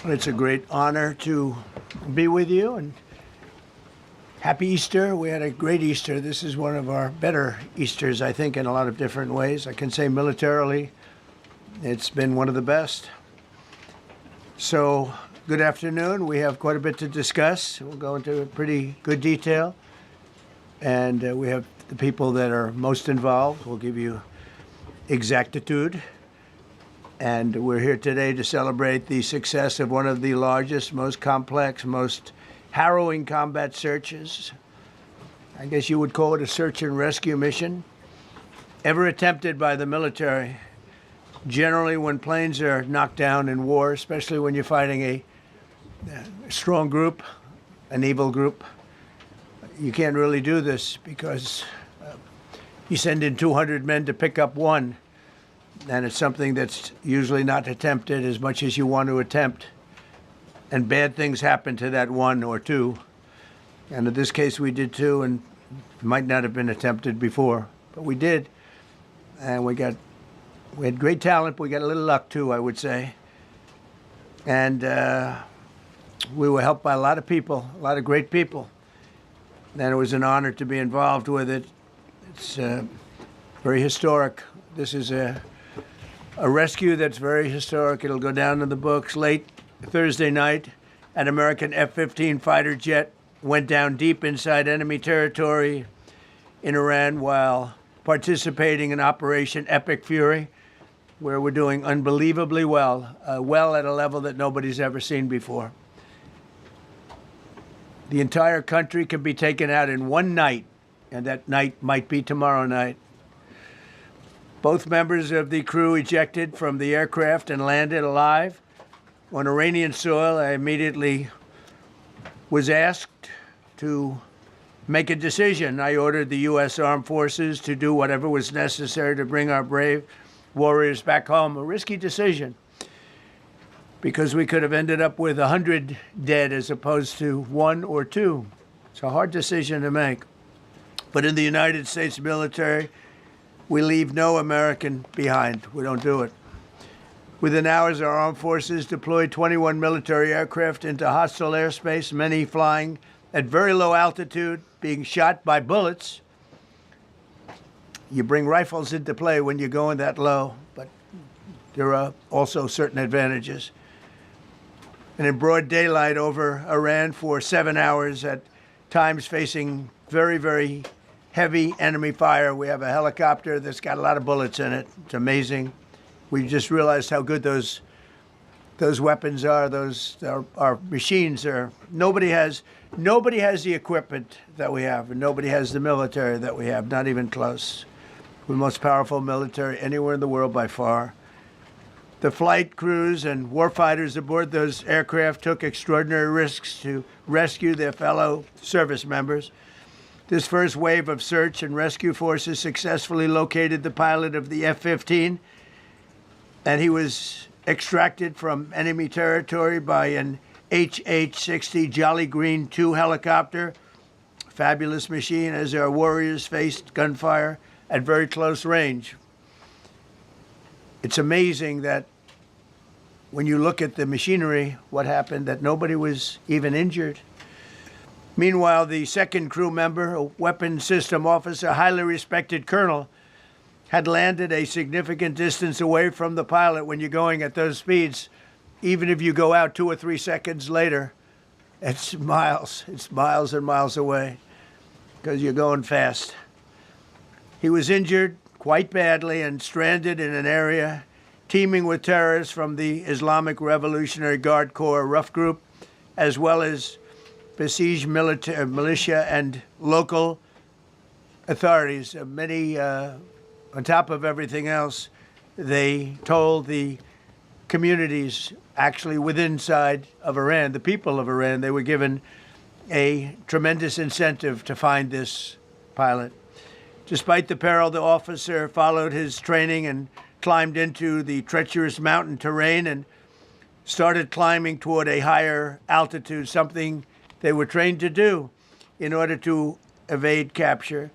Well, it's a great honor to be with you, and happy Easter. We had a great Easter. This is one of our better Easters, I think, in a lot of different ways. I can say militarily, it's been one of the best. So, good afternoon. We have quite a bit to discuss. We'll go into pretty good detail. And we have the people that are most involved. We'll give you exactitude. And we're here today to celebrate the success of one of the largest, most complex, most harrowing combat searches. I guess you would call it a search and rescue mission ever attempted by the military. Generally, when planes are knocked down in war, especially when you're fighting a strong group, an evil group, you can't really do this because you send in 200 men to pick up one. And it's something that's usually not attempted as much as you want to attempt. And bad things happen to that one or two. And in this case, we did two, and it might not have been attempted before. But we did. And we had great talent, but we got a little luck, too, I would say. And we were helped by a lot of people, a lot of great people. And it was an honor to be involved with it. It's very historic. This is a rescue that's very historic. It'll go down in the books. Late Thursday night, an American F-15 fighter jet went down deep inside enemy territory in Iran while participating in Operation Epic Fury, where we're doing unbelievably well, well at a level that nobody's ever seen before. The entire country can be taken out in one night, and that night might be tomorrow night. Both members of the crew ejected from the aircraft and landed alive on Iranian soil. I immediately was asked to make a decision. I ordered the U.S. Armed Forces to do whatever was necessary to bring our brave warriors back home. A risky decision, because we could have ended up with 100 dead as opposed to one or two. It's a hard decision to make. But in the United States military, we leave no American behind. We don't do it. Within hours, our armed forces deployed 21 military aircraft into hostile airspace, many flying at very low altitude, being shot by bullets. You bring rifles into play when you're going that low, but there are also certain advantages. And in broad daylight over Iran for 7 hours, at times facing very, very heavy enemy fire. We have a helicopter that's got a lot of bullets in it. It's amazing. We just realized how good those weapons are. Our machines are. Nobody has the equipment that we have, and nobody has the military that we have. Not even close. We're the most powerful military anywhere in the world by far. The flight crews and warfighters aboard those aircraft took extraordinary risks to rescue their fellow service members. This first wave of search and rescue forces successfully located the pilot of the F-15, and he was extracted from enemy territory by an HH-60 Jolly Green 2 helicopter. Fabulous machine as our warriors faced gunfire at very close range. It's amazing that when you look at the machinery, what happened, that nobody was even injured. Meanwhile, the second crew member, a weapons system officer, highly respected colonel, had landed a significant distance away from the pilot. When you're going at those speeds, even if you go out 2 or 3 seconds later, it's miles and miles away because you're going fast. He was injured quite badly and stranded in an area teeming with terrorists from the Islamic Revolutionary Guard Corps rough group, as well as besieged militia and local authorities. Many, on top of everything else, they told the communities actually within inside of Iran, the people of Iran, they were given a tremendous incentive to find this pilot. Despite the peril, the officer followed his training and climbed into the treacherous mountain terrain and started climbing toward a higher altitude, something they were trained to do in order to evade capture.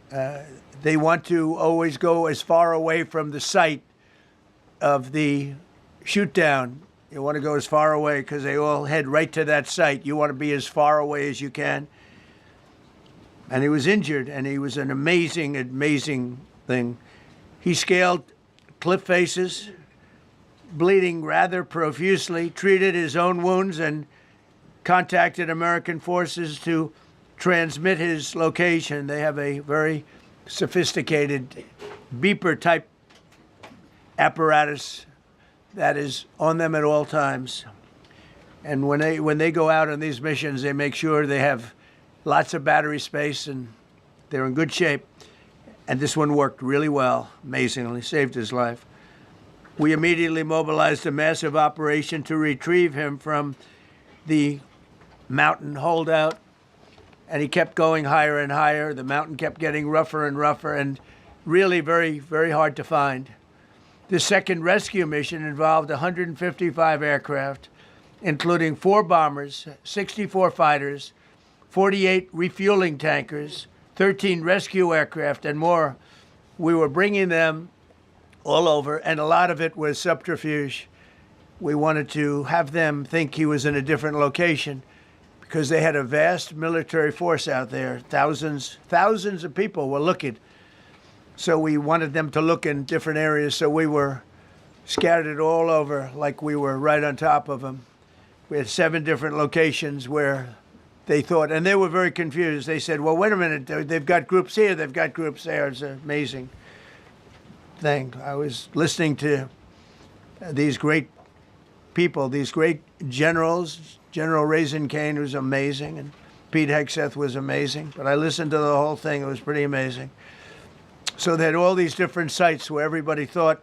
They want to always go as far away from the site of the shoot down You want to go as far away because they all head right to that site. You want to be as far away as you can. And he was injured, and he was an amazing, amazing thing. He scaled cliff faces, bleeding rather profusely, treated his own wounds, and contacted American forces to transmit his location. They have a very sophisticated beeper-type apparatus that is on them at all times. And when they go out on these missions, they make sure they have lots of battery space and they're in good shape. And this one worked really well, amazingly, saved his life. We immediately mobilized a massive operation to retrieve him from the mountain holdout, and he kept going higher and higher. The mountain kept getting rougher and rougher, and really very, very hard to find. The second rescue mission involved 155 aircraft, including 4 bombers, 64 fighters, 48 refueling tankers, 13 rescue aircraft, and more. We were bringing them all over, and a lot of it was subterfuge. We wanted to have them think he was in a different location because they had a vast military force out there. Thousands of people were looking. So we wanted them to look in different areas, so we were scattered all over like we were right on top of them. We had 7 different locations where they thought, and they were very confused. They said, well, wait a minute, they've got groups here, they've got groups there. It's an amazing thing. I was listening to these great people, these great generals. General Raisin Kane was amazing, and Pete Hegseth was amazing. But I listened to the whole thing. It was pretty amazing. So they had all these different sites where everybody thought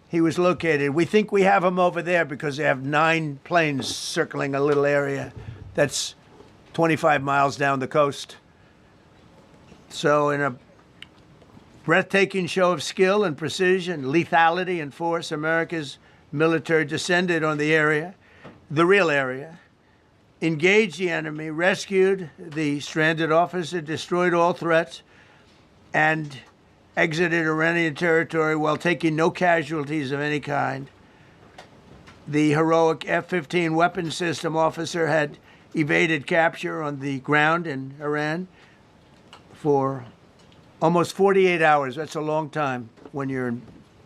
he was located. We think we have him over there because they have 9 planes circling a little area that's 25 miles down the coast. So in a breathtaking show of skill and precision, lethality and force, America's military descended on the area, the real area, engaged the enemy, rescued the stranded officer, destroyed all threats, and exited Iranian territory while taking no casualties of any kind. The heroic F-15 weapons system officer had evaded capture on the ground in Iran for almost 48 hours. That's a long time when you're in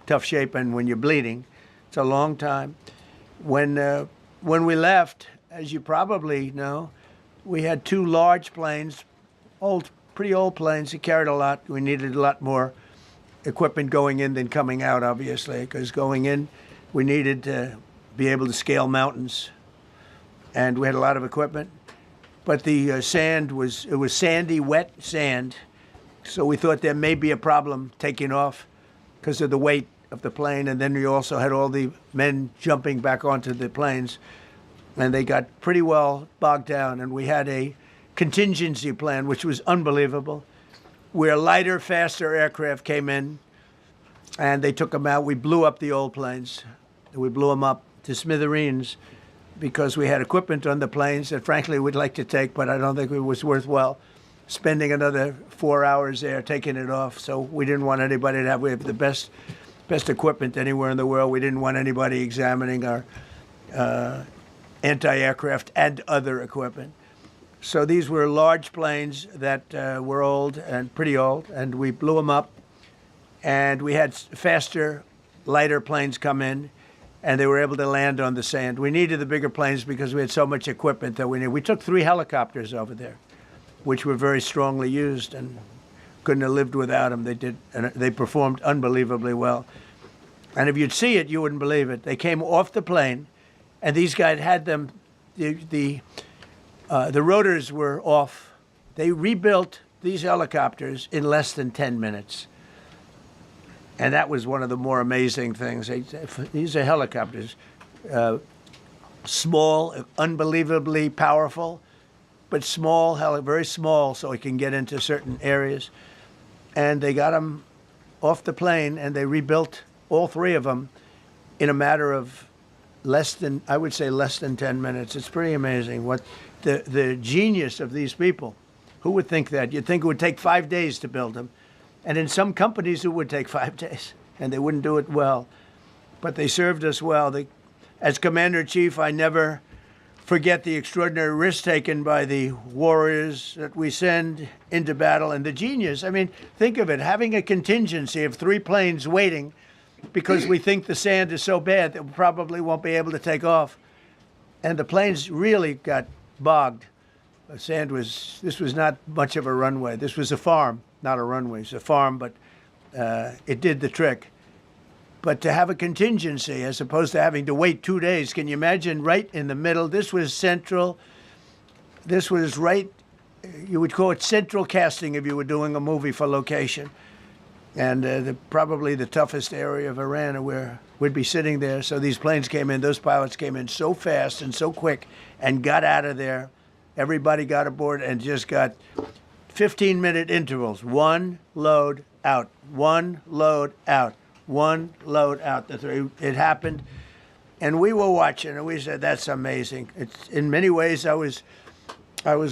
tough shape and when you're bleeding. It's a long time. When we left, as you probably know, we had 2 large planes, pretty old planes that carried a lot. We needed a lot more equipment going in than coming out, obviously, because going in, we needed to be able to scale mountains. And we had a lot of equipment. But the sand was sandy, wet sand. So we thought there may be a problem taking off because of the weight of the plane. And then we also had all the men jumping back onto the planes. And they got pretty well bogged down. And we had a contingency plan, which was unbelievable, where lighter, faster aircraft came in and they took them out. We blew up the old planes. We blew them up to smithereens because we had equipment on the planes that, frankly, we'd like to take, but I don't think it was worthwhile spending another 4 hours there taking it off. So we didn't want anybody to have, we have the best equipment anywhere in the world. We didn't want anybody examining our anti-aircraft and other equipment. So these were large planes that were old and pretty old, and we blew them up. And we had faster, lighter planes come in, and they were able to land on the sand. We needed the bigger planes because we had so much equipment that we needed. We took 3 helicopters over there, which were very strongly used and couldn't have lived without them. They did, and they performed unbelievably well. And if you'd see it, you wouldn't believe it. They came off the plane, and these guys had them. The rotors were off. They rebuilt these helicopters in less than 10 minutes. And that was one of the more amazing things. These are helicopters, small, unbelievably powerful, but small, very small, so it can get into certain areas. And they got them off the plane, and they rebuilt all 3 of them in a matter of less than 10 minutes. It's pretty amazing what the genius of these people. Who would think that? You'd think it would take 5 days to build them. And in some companies, it would take 5 days, and they wouldn't do it well. But they served us well. As Commander-in-Chief, I never forget the extraordinary risk taken by the warriors that we send into battle and the genius. I mean, think of it, having a contingency of 3 planes waiting because we think the sand is so bad that we probably won't be able to take off. And the planes really got bogged. The sand this was not much of a runway. This was a farm, not a runway. It's a farm, but it did the trick. But to have a contingency as opposed to having to wait 2 days, can you imagine, right in the middle? This was central. This was right, you would call it central casting if you were doing a movie for location. And probably the toughest area of Iran where we'd be sitting there. So these planes came in, those pilots came in so fast and so quick and got out of there. Everybody got aboard and just got 15-minute intervals. 1 load out, 1 load out. 1 load out. It happened, and we were watching, and we said, "That's amazing." It's in many ways, I was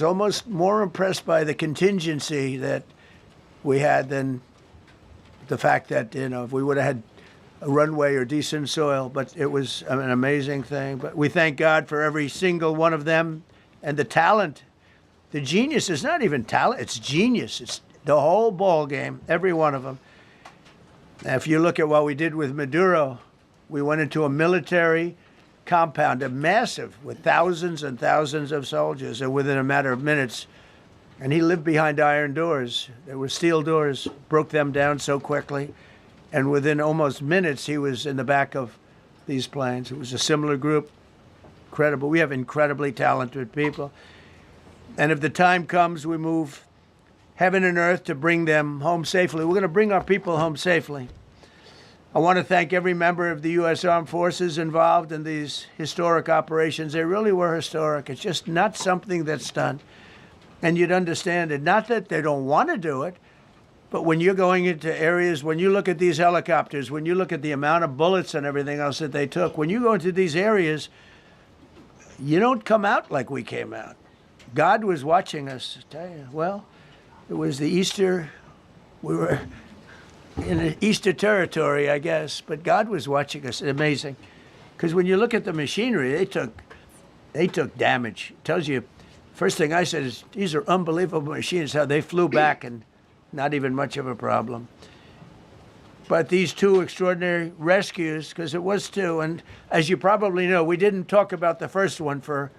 almost more impressed by the contingency that we had than the fact that if we would have had a runway or decent soil. But it was an amazing thing. But we thank God for every single one of them and the talent, the genius. It's not even talent; it's genius. It's the whole ball game. Every one of them. If you look at what we did with Maduro, we went into a military compound, a massive, with thousands and thousands of soldiers, and within a matter of minutes, and he lived behind iron doors. There were steel doors, broke them down so quickly, and within almost minutes, he was in the back of these planes. It was a similar group, incredible. We have incredibly talented people, and if the time comes, we move heaven and earth to bring them home safely. We're going to bring our people home safely. I want to thank every member of the U.S. Armed Forces involved in these historic operations. They really were historic. It's just not something that's done. And you'd understand it. Not that they don't want to do it, but when you're going into areas, when you look at these helicopters, when you look at the amount of bullets and everything else that they took, when you go into these areas, you don't come out like we came out. God was watching us, I tell you. Well, it was the Easter, we were in Easter territory, I guess, but God was watching us. Amazing. Because when you look at the machinery, they took damage. It tells you, first thing I said is, these are unbelievable machines, how they flew back and not even much of a problem. But these 2 extraordinary rescues, because it was 2, and as you probably know, we didn't talk about the first one for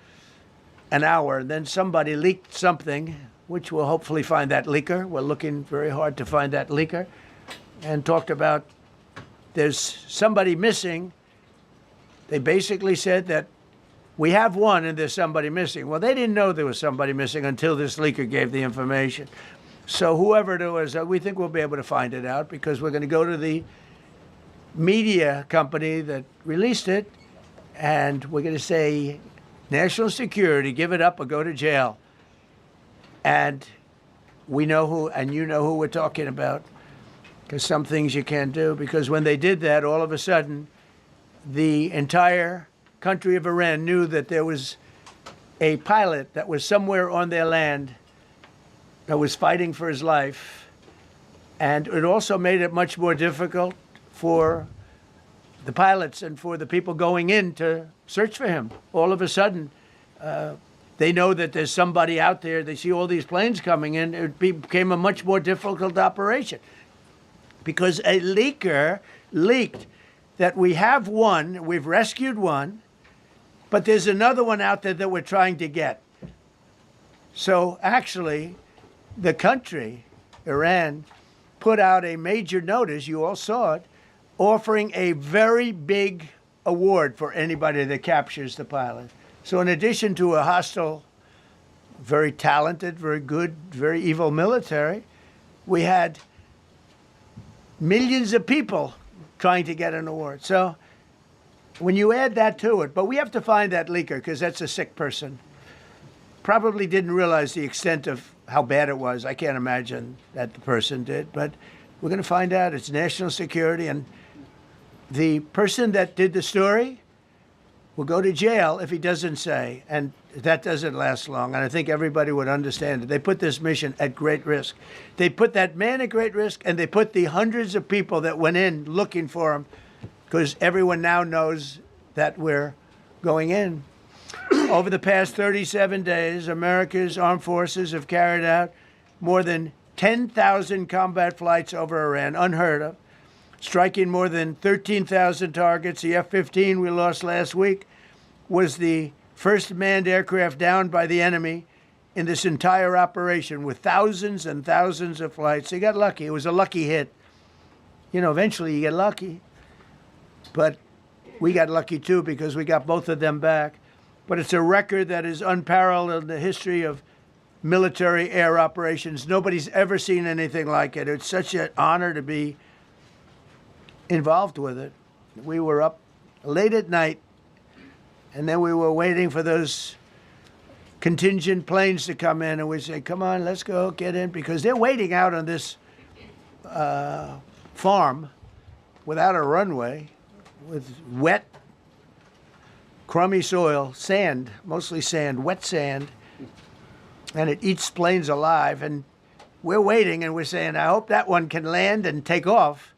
an hour, and then somebody leaked something, which we'll hopefully find that leaker. We're looking very hard to find that leaker. And talked about there's somebody missing. They basically said that we have one and there's somebody missing. Well, they didn't know there was somebody missing until this leaker gave the information. So whoever it was, we think we'll be able to find it out because we're going to go to the media company that released it, and we're going to say, national security, give it up or go to jail. And we know who, and you know who we're talking about, because some things you can't do. Because when they did that, all of a sudden, the entire country of Iran knew that there was a pilot that was somewhere on their land that was fighting for his life. And it also made it much more difficult for the pilots and for the people going in to search for him. All of a sudden, they know that there's somebody out there. They see all these planes coming in. It became a much more difficult operation because a leaker leaked that we have one, we've rescued one, but there's another one out there that we're trying to get. So actually, the country, Iran, put out a major notice, you all saw it, offering a very big award for anybody that captures the pilot. So in addition to a hostile, very talented, very good, very evil military, we had millions of people trying to get an award. So when you add that to it, but we have to find that leaker because that's a sick person. Probably didn't realize the extent of how bad it was. I can't imagine that the person did, but we're going to find out. It's national security, and the person that did the story will go to jail if he doesn't say, and that doesn't last long, and I think everybody would understand it. They put this mission at great risk. They put that man at great risk, and they put the hundreds of people that went in looking for him, because everyone now knows that we're going in. Over the past 37 days, America's armed forces have carried out more than 10,000 combat flights over Iran, unheard of, striking more than 13,000 targets. The F-15 we lost last week was the first manned aircraft downed by the enemy in this entire operation, with thousands and thousands of flights. They got lucky. It was a lucky hit. You know, eventually you get lucky. But we got lucky, too, because we got both of them back. But it's a record that is unparalleled in the history of military air operations. Nobody's ever seen anything like it. It's such an honor to be involved with it. We were up late at night, and then we were waiting for those contingent planes to come in, and we say, come on, let's go, get in, because they're waiting out on this farm without a runway, with wet, crummy soil, sand, mostly sand, wet sand, and it eats planes alive. And we're waiting, and we're saying, I hope that one can land and take off.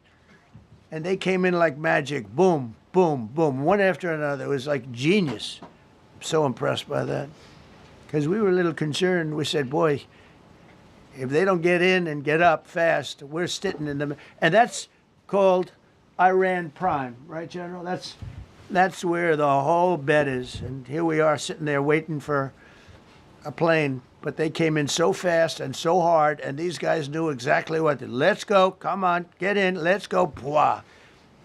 And they came in like magic, boom, boom, boom, one after another. It was like genius. I'm so impressed by that. Because we were a little concerned. We said, boy, if they don't get in and get up fast, we're sitting in them. And that's called Iran Prime, right, General? That's where the whole bet is. And here we are sitting there waiting for a plane. But they came in so fast and so hard, and these guys knew exactly what to do. Let's go, come on, get in, let's go, pwah.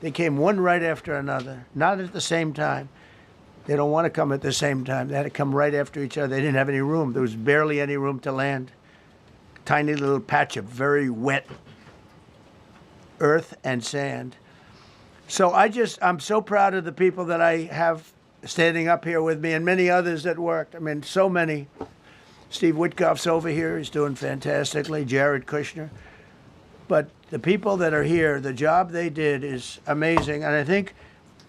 They came one right after another, not at the same time. They don't want to come at the same time. They had to come right after each other. They didn't have any room. There was barely any room to land. Tiny little patch of very wet earth and sand. So I'm so proud of the people that I have standing up here with me, and many others that worked. I mean, so many. Steve Witkoff's over here. He's doing fantastically. Jared Kushner. But the people that are here, the job they did is amazing. And I think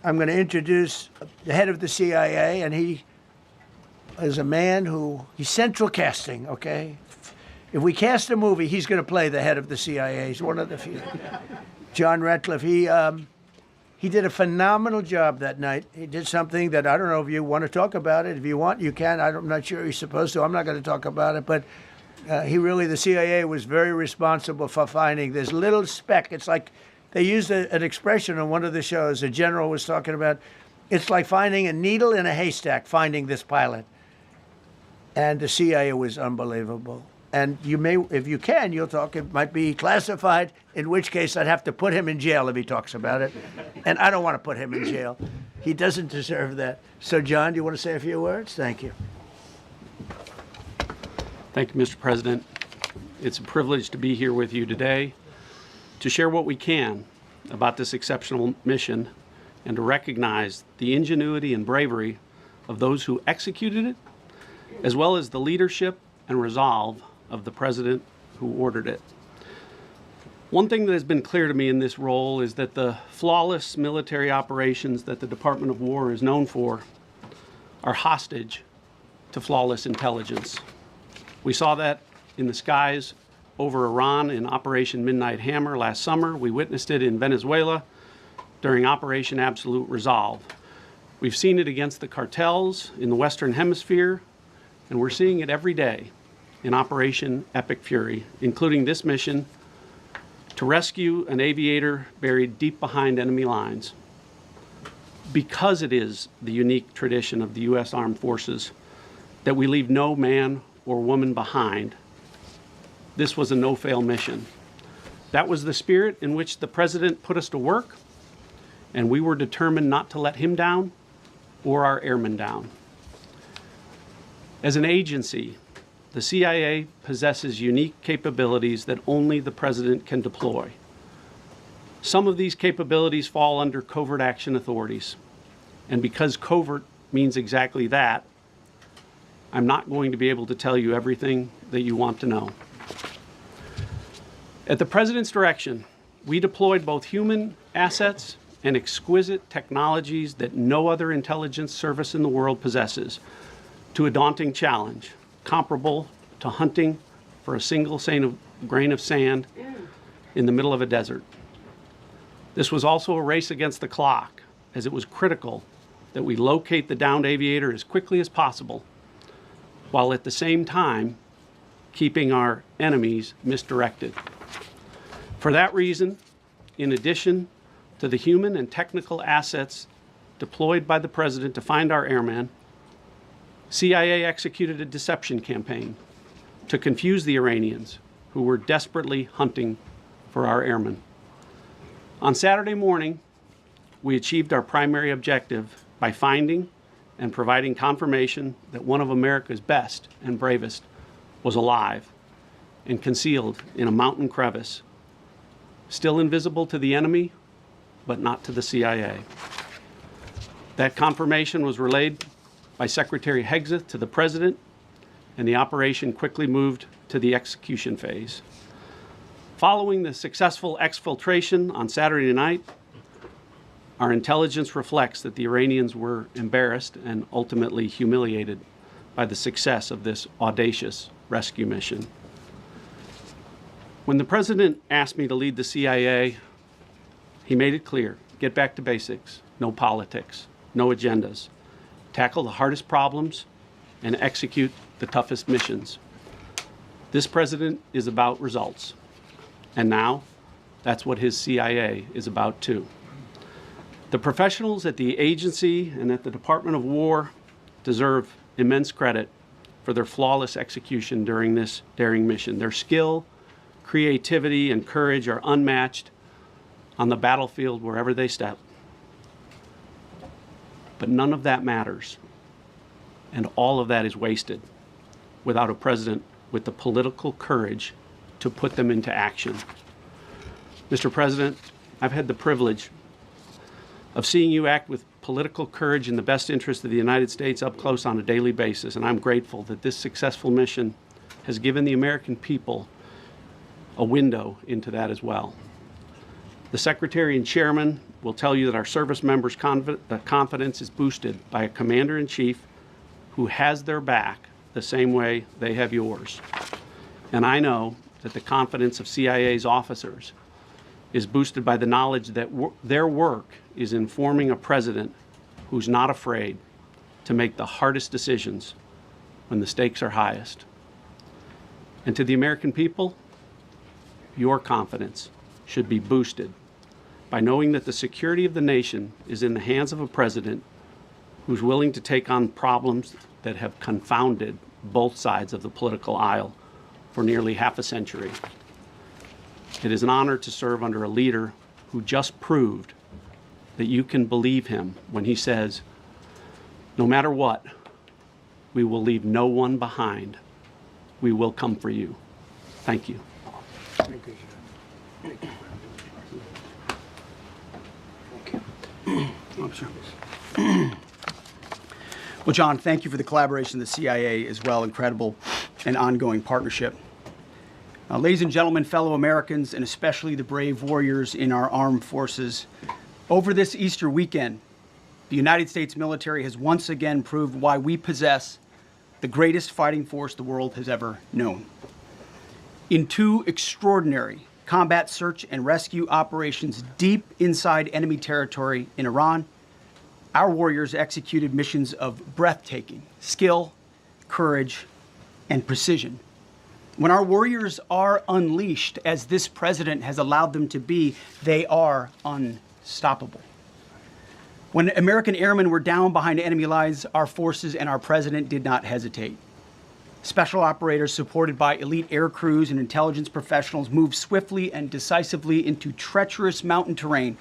I'm going to introduce the head of the CIA, and he is a man he's central casting, okay? If we cast a movie, he's going to play the head of the CIA. He's one of the few. John Ratcliffe, he did a phenomenal job that night. He did something that I don't know if you want to talk about it. If you want, you can. I'm not sure he's supposed to. I'm not going to talk about it. But the CIA was very responsible for finding this little speck. It's like they used an expression on one of the shows. A general was talking about, it's like finding a needle in a haystack, finding this pilot. And the CIA was unbelievable. And you may, if you can, you'll talk. It might be classified, in which case I'd have to put him in jail if he talks about it. And I don't want to put him in jail. He doesn't deserve that. So, John, do you want to say a few words? Thank you. Thank you, Mr. President. It's a privilege to be here with you today to share what we can about this exceptional mission and to recognize the ingenuity and bravery of those who executed it, as well as the leadership and resolve of the president who ordered it. One thing that has been clear to me in this role is that the flawless military operations that the Department of War is known for are hostage to flawless intelligence. We saw that in the skies over Iran in Operation Midnight Hammer last summer. We witnessed it in Venezuela during Operation Absolute Resolve. We've seen it against the cartels in the Western Hemisphere, and we're seeing it every day in Operation Epic Fury, including this mission to rescue an aviator buried deep behind enemy lines. Because it is the unique tradition of the U.S. Armed Forces that we leave no man or woman behind, this was a no-fail mission. That was the spirit in which the president put us to work, and we were determined not to let him down or our airmen down. As an agency, the CIA possesses unique capabilities that only the president can deploy. Some of these capabilities fall under covert action authorities. And because covert means exactly that, I'm not going to be able to tell you everything that you want to know. At the president's direction, we deployed both human assets and exquisite technologies that no other intelligence service in the world possesses to a daunting challenge, comparable to hunting for a single grain of sand in the middle of a desert. This was also a race against the clock, as it was critical that we locate the downed aviator as quickly as possible, while at the same time keeping our enemies misdirected. For that reason, in addition to the human and technical assets deployed by the President to find our airman, CIA executed a deception campaign to confuse the Iranians who were desperately hunting for our airmen. On Saturday morning, we achieved our primary objective by finding and providing confirmation that one of America's best and bravest was alive and concealed in a mountain crevice, still invisible to the enemy, but not to the CIA. That confirmation was relayed by Secretary Hegseth to the President, and the operation quickly moved to the execution phase. Following the successful exfiltration on Saturday night, our intelligence reflects that the Iranians were embarrassed and ultimately humiliated by the success of this audacious rescue mission. When the President asked me to lead the CIA, he made it clear: get back to basics, no politics, no agendas, tackle the hardest problems, and execute the toughest missions. This President is about results, and now that's what his CIA is about too. The professionals at the agency and at the Department of War deserve immense credit for their flawless execution during this daring mission. Their skill, creativity, and courage are unmatched on the battlefield wherever they step. But none of that matters, and all of that is wasted without a president with the political courage to put them into action. Mr. President, I've had the privilege of seeing you act with political courage in the best interest of the United States up close on a daily basis, and I'm grateful that this successful mission has given the American people a window into that as well. The Secretary and Chairman will tell you that our service members' confidence is boosted by a Commander-in-Chief who has their back the same way they have yours. And I know that the confidence of CIA's officers is boosted by the knowledge that their work is informing a president who's not afraid to make the hardest decisions when the stakes are highest. And to the American people, your confidence should be boosted by knowing that the security of the nation is in the hands of a president who's willing to take on problems that have confounded both sides of the political aisle for nearly half a century. It is an honor to serve under a leader who just proved that you can believe him when he says, no matter what, we will leave no one behind. We will come for you. Thank you. Thank you, sir. Thank you. Well, John, thank you for the collaboration of the CIA as well. Incredible and ongoing partnership. Ladies and gentlemen, fellow Americans, and especially the brave warriors in our armed forces, over this Easter weekend, the United States military has once again proved why we possess the greatest fighting force the world has ever known. In two extraordinary combat search and rescue operations deep inside enemy territory in Iran, our warriors executed missions of breathtaking skill, courage, and precision. When our warriors are unleashed, as this president has allowed them to be, they are unstoppable. When American airmen were down behind enemy lines, our forces and our president did not hesitate. Special operators supported by elite air crews and intelligence professionals moved swiftly and decisively into treacherous mountain terrain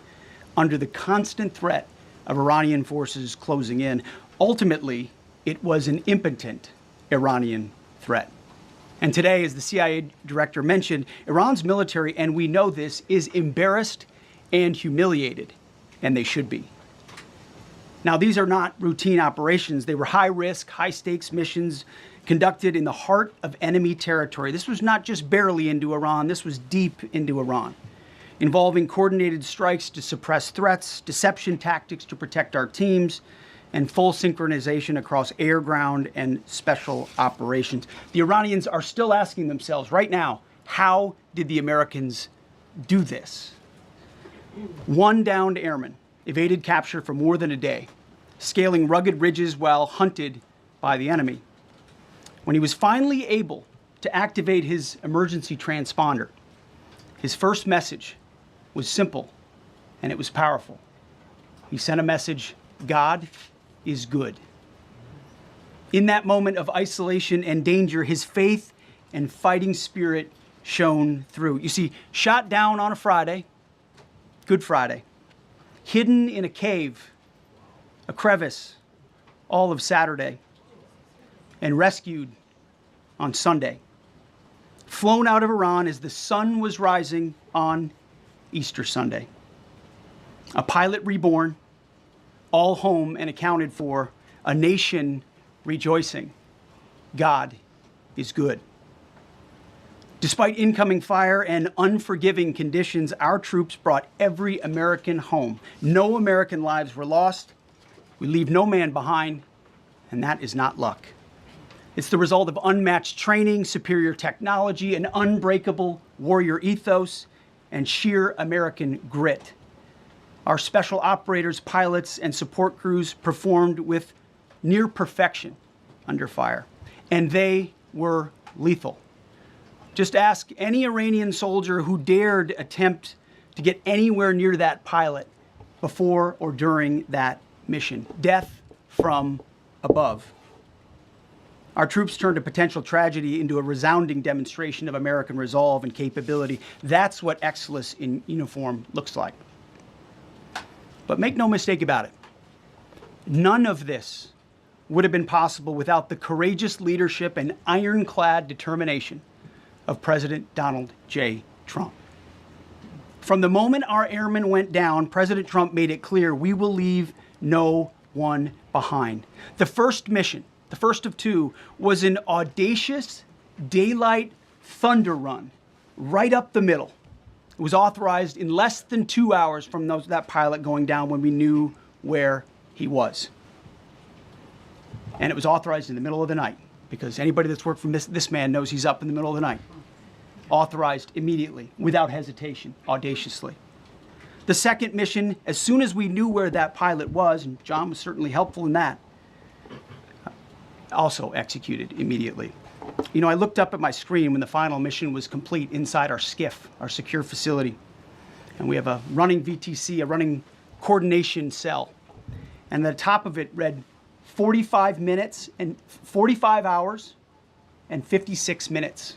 under the constant threat of Iranian forces closing in. Ultimately, it was an impotent Iranian threat. And today, as the CIA director mentioned, Iran's military, and we know this, is embarrassed and humiliated, and they should be. Now, these are not routine operations. They were high-risk, high-stakes missions conducted in the heart of enemy territory. This was not just barely into Iran, this was deep into Iran, involving coordinated strikes to suppress threats, deception tactics to protect our teams, and full synchronization across air, ground, and special operations. The Iranians are still asking themselves right now, how did the Americans do this? One downed airman evaded capture for more than a day. scaling rugged ridges while hunted by the enemy. When he was finally able to activate his emergency transponder, his first message was simple and it was powerful. He sent a message, God is good. In that moment of isolation and danger, his faith and fighting spirit shone through. You see, shot down on a Friday, Good Friday, hidden in a cave, a crevice, all of Saturday, and rescued on Sunday. Flown out of Iran as the sun was rising on Easter Sunday. A pilot reborn, all home and accounted for, a nation rejoicing. God is good. Despite incoming fire and unforgiving conditions, our troops brought every American home. No American lives were lost. We leave no man behind, and that is not luck. It's the result of unmatched training, superior technology, an unbreakable warrior ethos, and sheer American grit. Our special operators, pilots, and support crews performed with near perfection under fire, and they were lethal. Just ask any Iranian soldier who dared attempt to get anywhere near that pilot before or during that mission. Death from above. Our troops turned a potential tragedy into a resounding demonstration of American resolve and capability. That's what excellence in uniform looks like. But make no mistake about it, none of this would have been possible without the courageous leadership and ironclad determination of President Donald J. Trump. From the moment our airmen went down, President Trump made it clear we will leave no one behind. The first mission, the first of two, was an audacious daylight thunder run right up the middle. It was authorized in less than 2 hours from that pilot going down when we knew where he was. And it was authorized in the middle of the night, because anybody that's worked for this man knows he's up in the middle of the night. Authorized immediately, without hesitation, audaciously. The second mission, as soon as we knew where that pilot was, and John was certainly helpful in that, also executed immediately. You know, I looked up at my screen when the final mission was complete inside our SCIF, our secure facility. And we have a running VTC, a running coordination cell. And the top of it read 45 hours and 56 minutes.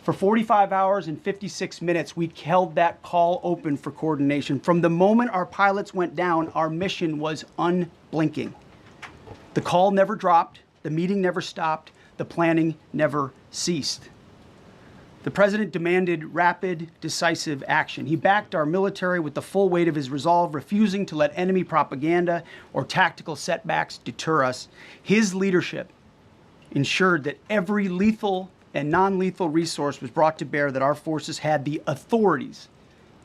For 45 hours and 56 minutes, we held that call open for coordination. From the moment our pilots went down, our mission was unblinking. The call never dropped, the meeting never stopped, the planning never ceased. The president demanded rapid, decisive action. He backed our military with the full weight of his resolve, refusing to let enemy propaganda or tactical setbacks deter us. His leadership ensured that every lethal and non-lethal resource was brought to bear, that our forces had the authorities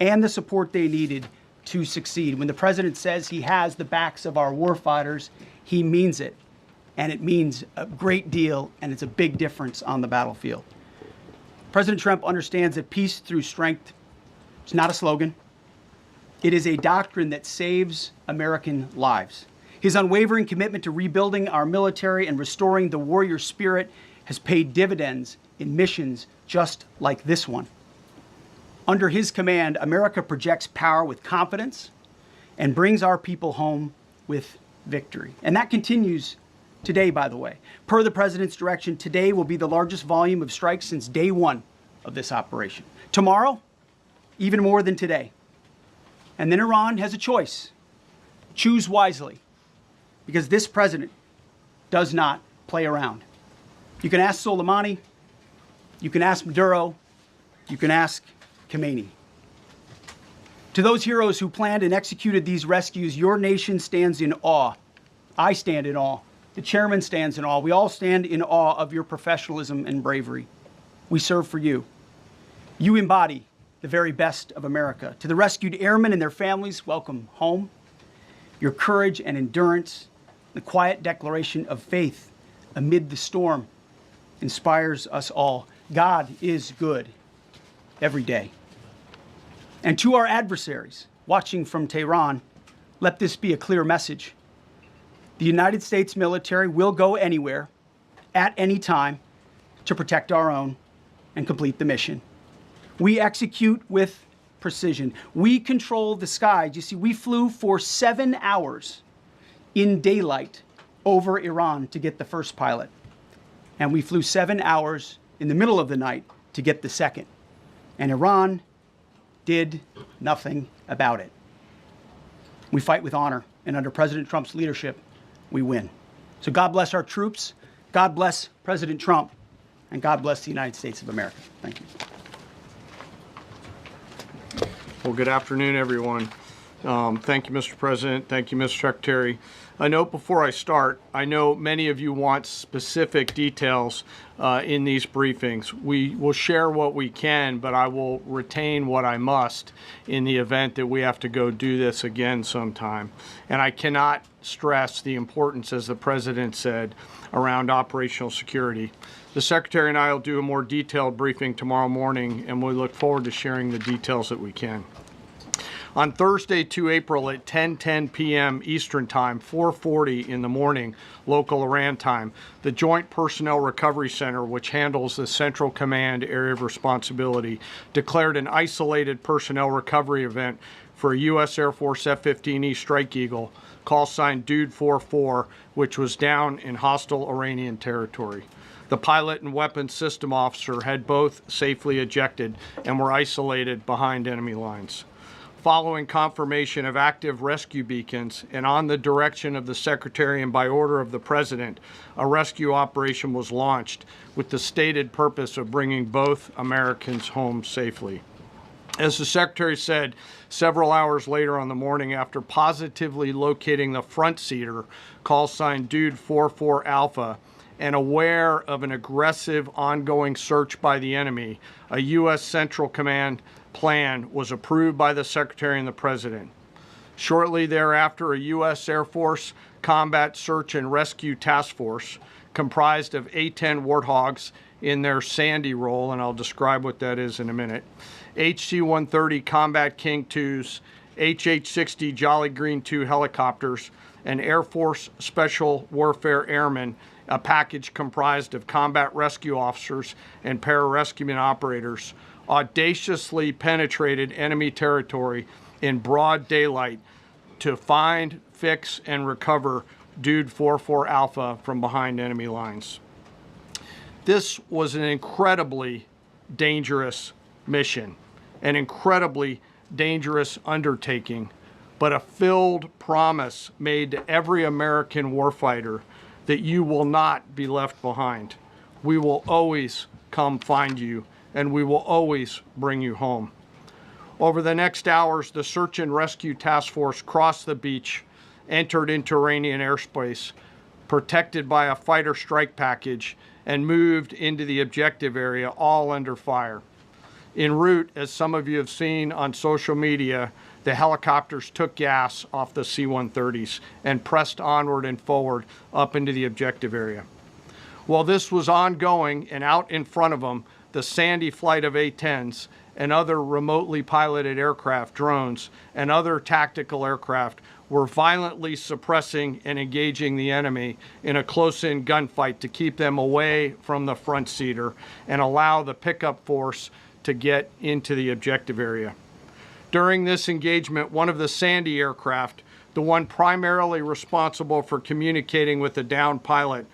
and the support they needed to succeed. When the president says he has the backs of our warfighters, he means it. And it means a great deal, and it's a big difference on the battlefield. President Trump understands that peace through strength is not a slogan. It is a doctrine that saves American lives. His unwavering commitment to rebuilding our military and restoring the warrior spirit has paid dividends in missions just like this one. Under his command, America projects power with confidence and brings our people home with victory. And that continues today, by the way. Per the president's direction, today will be the largest volume of strikes since day one of this operation. Tomorrow, even more than today. And then Iran has a choice. Choose wisely, because this president does not play around. You can ask Soleimani, you can ask Maduro, you can ask Khomeini. To those heroes who planned and executed these rescues, your nation stands in awe. I stand in awe. The chairman stands in awe. We all stand in awe of your professionalism and bravery. We serve for you. You embody the very best of America. To the rescued airmen and their families, welcome home. Your courage and endurance, the quiet declaration of faith amid the storm, inspires us all. God is good every day. And to our adversaries watching from Tehran, let this be a clear message. The United States military will go anywhere, at any time, to protect our own and complete the mission. We execute with precision. We control the skies. You see, we flew for 7 hours in daylight over Iran to get the first pilot. And we flew 7 hours in the middle of the night to get the second. And Iran did nothing about it. We fight with honor, and under President Trump's leadership, we win. So God bless our troops, God bless President Trump, and God bless the United States of America. Thank you. Well, good afternoon, everyone. Thank you, Mr. President. Thank you, Mr. Secretary. A note before I start, I know many of you want specific details in these briefings. We will share what we can, but I will retain what I must in the event that we have to go do this again sometime. And I cannot stress the importance, as the President said, around operational security. The Secretary and I will do a more detailed briefing tomorrow morning, and we look forward to sharing the details that we can. On Thursday, 2 April at 10:10 p.m. Eastern Time, 4:40 in the morning, local Iran time, the Joint Personnel Recovery Center, which handles the Central Command area of responsibility, declared an isolated personnel recovery event for a U.S. Air Force F-15E Strike Eagle, call sign Dude 44, which was down in hostile Iranian territory. The pilot and weapons system officer had both safely ejected and were isolated behind enemy lines. Following confirmation of active rescue beacons and on the direction of the Secretary and by order of the President, a rescue operation was launched with the stated purpose of bringing both Americans home safely. As the Secretary said, several hours later on the morning, after positively locating the front seater, call sign Dude 44 Alpha, and aware of an aggressive ongoing search by the enemy, a U.S. Central Command plan was approved by the Secretary and the President. Shortly thereafter, a U.S. Air Force Combat Search and Rescue Task Force, comprised of A-10 Warthogs in their Sandy role, and I'll describe what that is in a minute, HC-130 Combat King IIs, HH-60 Jolly Green II helicopters, and Air Force Special Warfare Airmen, a package comprised of combat rescue officers and pararescueman operators, audaciously penetrated enemy territory in broad daylight to find, fix, and recover Dude 44 Alpha from behind enemy lines. This was an incredibly dangerous mission, an incredibly dangerous undertaking, but a filled promise made to every American warfighter that you will not be left behind. We will always come find you, and we will always bring you home. Over the next hours, the Search and Rescue Task Force crossed the beach, entered into Iranian airspace, protected by a fighter strike package, and moved into the objective area, all under fire. En route, as some of you have seen on social media, the helicopters took gas off the C-130s and pressed onward and forward up into the objective area. While this was ongoing and out in front of them, the Sandy flight of A-10s and other remotely piloted aircraft, drones, and other tactical aircraft were violently suppressing and engaging the enemy in a close-in gunfight to keep them away from the front seater and allow the pickup force to get into the objective area. During this engagement, one of the Sandy aircraft, the one primarily responsible for communicating with the downed pilot,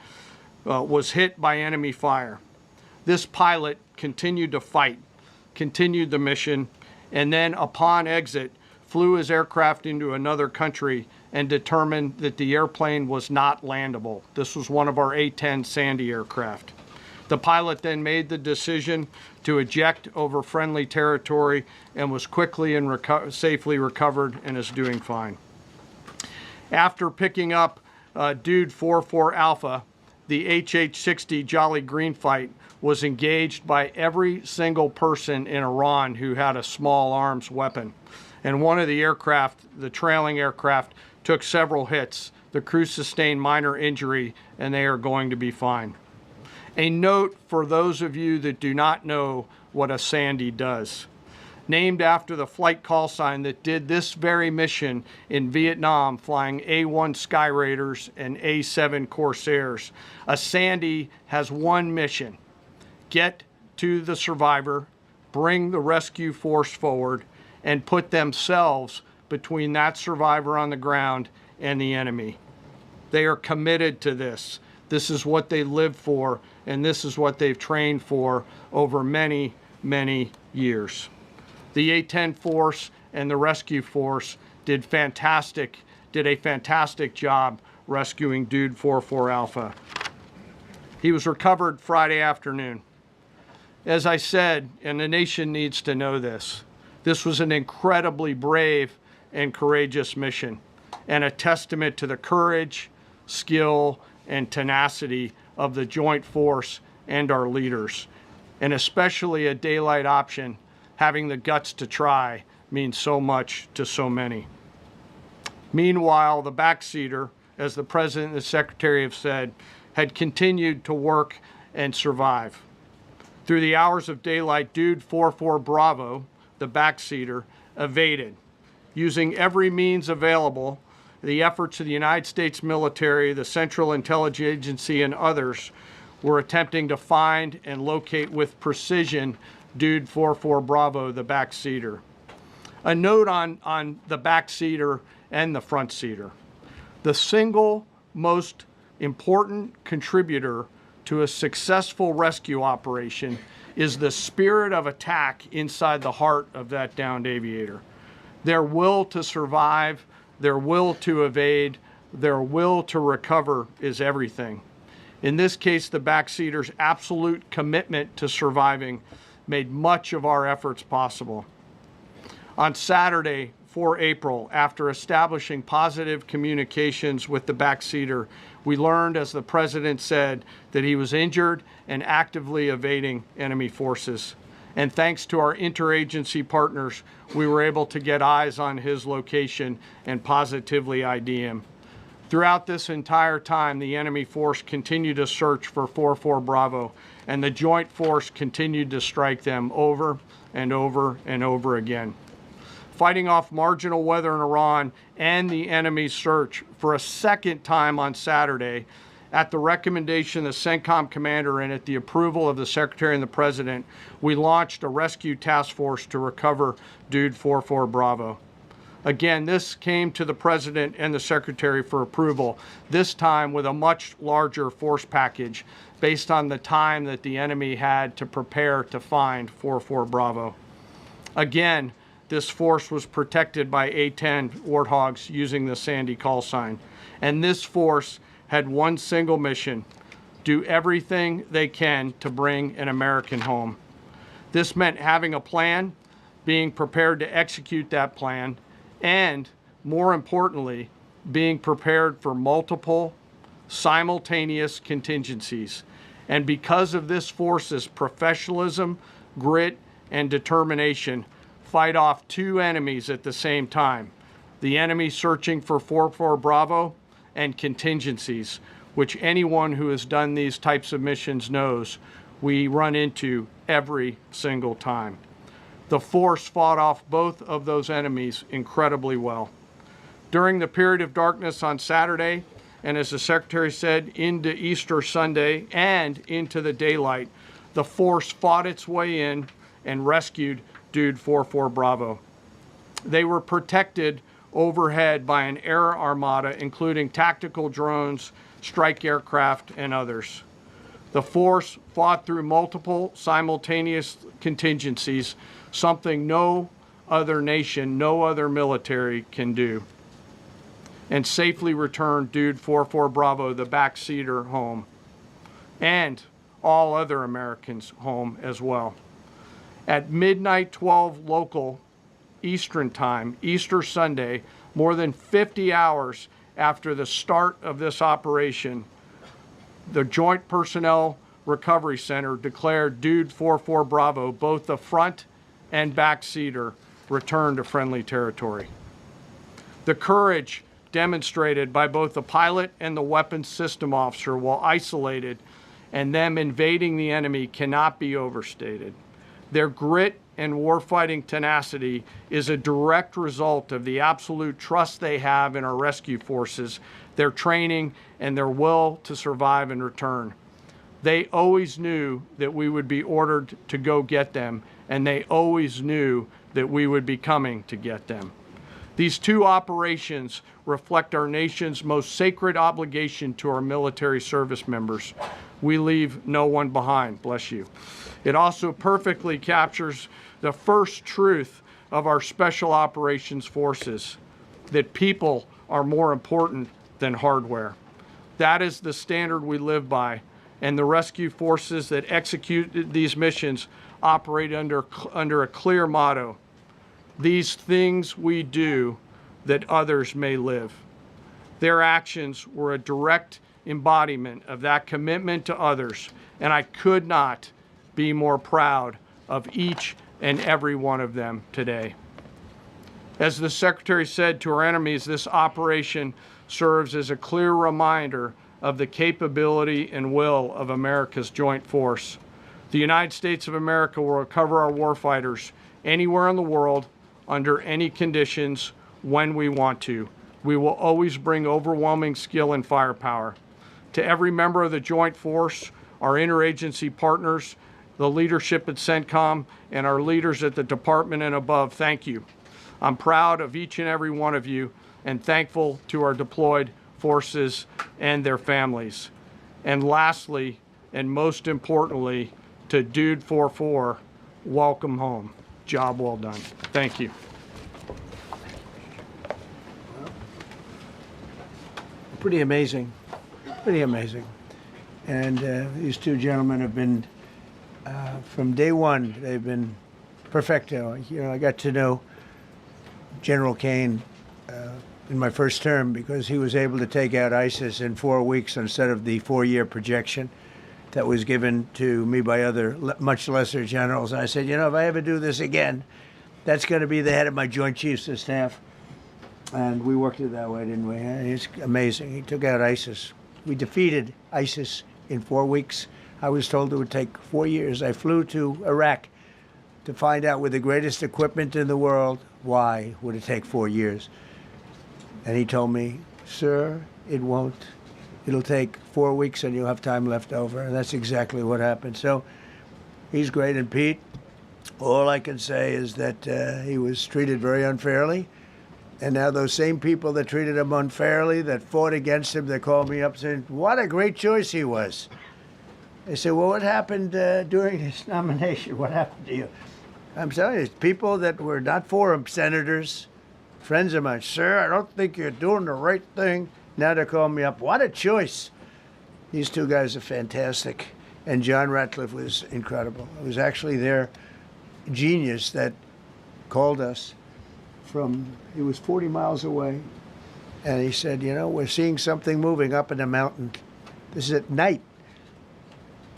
was hit by enemy fire. This pilot continued to fight, continued the mission, and then upon exit, flew his aircraft into another country and determined that the airplane was not landable. This was one of our A-10 Sandy aircraft. The pilot then made the decision to eject over friendly territory and was quickly and safely recovered and is doing fine. After picking up Dude 44 Alpha, the HH-60 Jolly Green fight was engaged by every single person in Iran who had a small arms weapon. And one of the aircraft, the trailing aircraft, took several hits. The crew sustained minor injury, and they are going to be fine. A note for those of you that do not know what a Sandy does. named after the flight call sign that did this very mission in Vietnam, flying A-1 Sky Raiders and A-7 Corsairs. A Sandy has one mission: get to the survivor, bring the rescue force forward, and put themselves between that survivor on the ground and the enemy. They are committed to this. This is what they live for, and this is what they've trained for over many, many years. The A-10 force and the rescue force did a fantastic job rescuing Dude 44 Alpha. He was recovered Friday afternoon. As I said, and the nation needs to know this, this was an incredibly brave and courageous mission, and a testament to the courage, skill, and tenacity of the Joint Force and our leaders. And especially a daylight option, having the guts to try, means so much to so many. Meanwhile, the backseater, as the President and the Secretary have said, had continued to work and survive. Through the hours of daylight, Dude 44 Bravo, the backseater, evaded. Using every means available, the efforts of the United States military, the Central Intelligence Agency, and others were attempting to find and locate with precision Dude 44 Bravo, the backseater. A note on the backseater and the front seater. The single most important contributor to a successful rescue operation is the spirit of attack inside the heart of that downed aviator. Their will to survive, their will to evade, their will to recover is everything. In this case, the backseater's absolute commitment to surviving made much of our efforts possible. On Saturday, 4 April, after establishing positive communications with the backseater, we learned, as the President said, that he was injured and actively evading enemy forces. And thanks to our interagency partners, we were able to get eyes on his location and positively ID him. Throughout this entire time, the enemy force continued to search for 44 Bravo, and the Joint Force continued to strike them over and over and over again. Fighting off marginal weather in Iran and the enemy's search for a second time on Saturday, at the recommendation of the CENTCOM commander and at the approval of the Secretary and the President, we launched a rescue task force to recover Dude 44 Bravo. Again, this came to the President and the Secretary for approval, this time with a much larger force package based on the time that the enemy had to prepare to find 44 Bravo. Again, this force was protected by A-10 Warthogs using the Sandy call sign. And this force had one single mission: do everything they can to bring an American home. This meant having a plan, being prepared to execute that plan, and, more importantly, being prepared for multiple, simultaneous contingencies. And because of this force's professionalism, grit, and determination, fight off two enemies at the same time: the enemy searching for 44 Bravo and contingencies, which anyone who has done these types of missions knows we run into every single time. The force fought off both of those enemies incredibly well. During the period of darkness on Saturday, and as the Secretary said, into Easter Sunday and into the daylight, the force fought its way in and rescued Dude 44 Bravo. They were protected overhead by an air armada, including tactical drones, strike aircraft, and others. The force fought through multiple simultaneous contingencies, something no other nation, no other military can do, and safely returned Dude 44 Bravo, the backseater, home, and all other Americans home as well. At midnight 12 local Eastern time, Easter Sunday, more than 50 hours after the start of this operation, the Joint Personnel Recovery Center declared Dude 44 Bravo, both the front and backseater, returned to friendly territory. The courage demonstrated by both the pilot and the weapons system officer while isolated and them invading the enemy cannot be overstated. Their grit and warfighting tenacity is a direct result of the absolute trust they have in our rescue forces, their training, and their will to survive and return. They always knew that we would be ordered to go get them, and they always knew that we would be coming to get them. These two operations reflect our nation's most sacred obligation to our military service members. We leave no one behind, bless you. It also perfectly captures the first truth of our special operations forces, that people are more important than hardware. That is the standard we live by, and the rescue forces that execute these missions operate under a clear motto: these things we do that others may live. Their actions were a direct embodiment of that commitment to others, and I could not be more proud of each and every one of them today. As the Secretary said to our enemies, this operation serves as a clear reminder of the capability and will of America's joint force. The United States of America will recover our warfighters anywhere in the world, under any conditions, when we want to. We will always bring overwhelming skill and firepower. To every member of the Joint Force, our interagency partners, the leadership at CENTCOM, and our leaders at the Department and above, thank you. I'm proud of each and every one of you, and thankful to our deployed forces and their families. And lastly, and most importantly, to Dude 44, welcome home. Job well done. Thank you. Pretty amazing, pretty amazing. And these two gentlemen have been, from day one, they've been perfecto. You know, I got to know General Kane in my first term because he was able to take out ISIS in 4 weeks instead of the 4-year projection that was given to me by other much lesser generals. I said, you know, if I ever do this again, that's going to be the head of my Joint Chiefs of Staff. And we worked it that way, didn't we? It's amazing. He took out ISIS. We defeated ISIS in 4 weeks. I was told it would take 4 years. I flew to Iraq to find out with the greatest equipment in the world, why would it take 4 years? And he told me, sir, it won't. It'll take 4 weeks and you'll have time left over. And that's exactly what happened. So he's great. And Pete, all I can say is that he was treated very unfairly. And now those same people that treated him unfairly, that fought against him, they called me up saying, what a great choice he was. They said, well, what happened during his nomination? What happened to you? I'm telling you, people that were not for him, senators, friends of mine, sir, I don't think you're doing the right thing. Now they're calling me up. What a choice. These two guys are fantastic. And John Ratcliffe was incredible. It was actually their genius that called us from, he was 40 miles away. And he said, you know, we're seeing something moving up in the mountain. This is at night.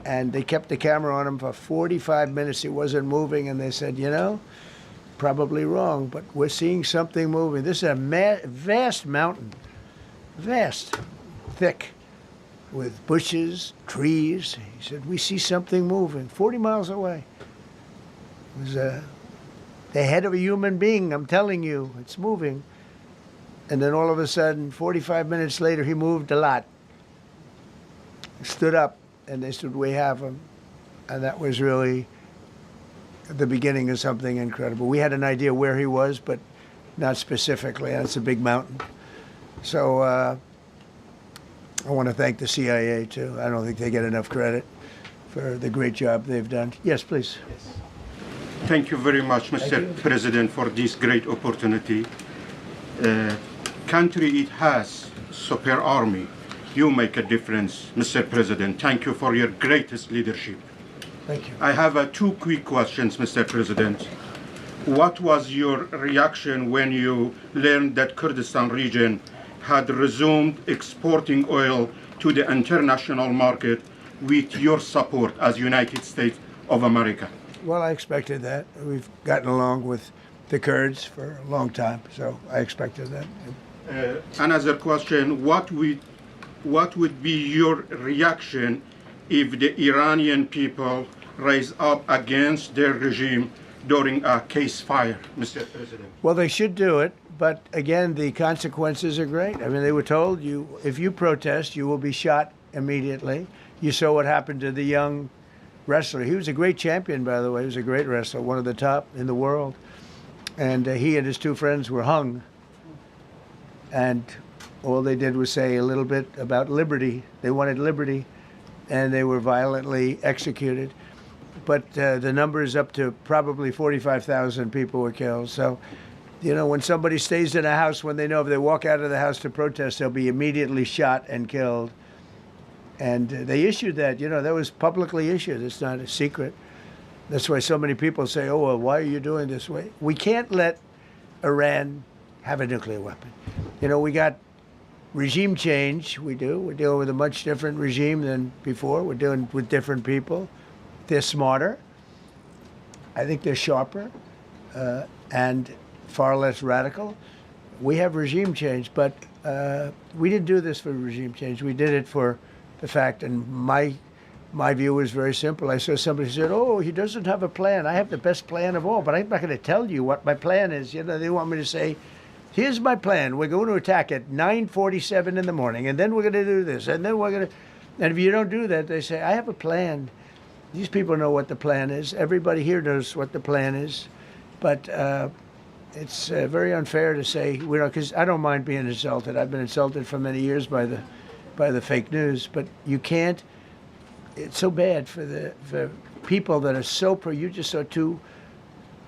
And they kept the camera on him for 45 minutes. It wasn't moving. And they said, you know, probably wrong, but we're seeing something moving. This is a vast mountain, vast, thick, with bushes, trees. He said, we see something moving 40 miles away. It was the head of a human being, I'm telling you, it's moving. And then all of a sudden, 45 minutes later, he moved a lot. Stood up, and they said, we have him. And that was really the beginning of something incredible. We had an idea where he was, but not specifically. That's a big mountain. So I want to thank the CIA, too. I don't think they get enough credit for the great job they've done. Yes, please. Yes. Thank you very much, Mr. President, for this great opportunity. Country, it has super army. You make a difference, Mr. President. Thank you for your greatest leadership. Thank you. I have 2 quick questions, Mr. President. What was your reaction when you learned that Kurdistan region had resumed exporting oil to the international market with your support as United States of America? Well, I expected that. We've gotten along with the Kurds for a long time, so I expected that. Another question, what would be your reaction if the Iranian people rise up against their regime during a ceasefire, Mr. President? Well, they should do it, but again, the consequences are great. I mean, they were told if you protest, you will be shot immediately. You saw what happened to the young wrestler. He was a great champion, by the way. He was a great wrestler, one of the top in the world. And he and his two friends were hung. And all they did was say a little bit about liberty. They wanted liberty, and they were violently executed. But the number is up to probably 45,000 people were killed. So, you know, when somebody stays in a house, when they know if they walk out of the house to protest, they'll be immediately shot and killed. And they issued that, you know, that was publicly issued. It's not a secret. That's why so many people say, oh, well, why are you doing this way? We can't let Iran have a nuclear weapon. You know, we got regime change. We do. We're dealing with a much different regime than before. We're dealing with different people. They're smarter. I think they're sharper and far less radical. We have regime change, but we didn't do this for regime change. We did it for the fact, and my view was very simple. I saw somebody said, oh, he doesn't have a plan. I have the best plan of all, but I'm not going to tell you what my plan is. You know, they want me to say, here's my plan. We're going to attack at 9:47 in the morning, and then we're going to do this, and then we're going to, and if you don't do that, they say, I have a plan. These people know what the plan is. Everybody here knows what the plan is, but it's very unfair to say, we don't, because I don't mind being insulted. I've been insulted for many years by the fake news, but you can't. It's so bad for people that are so pro. You just saw two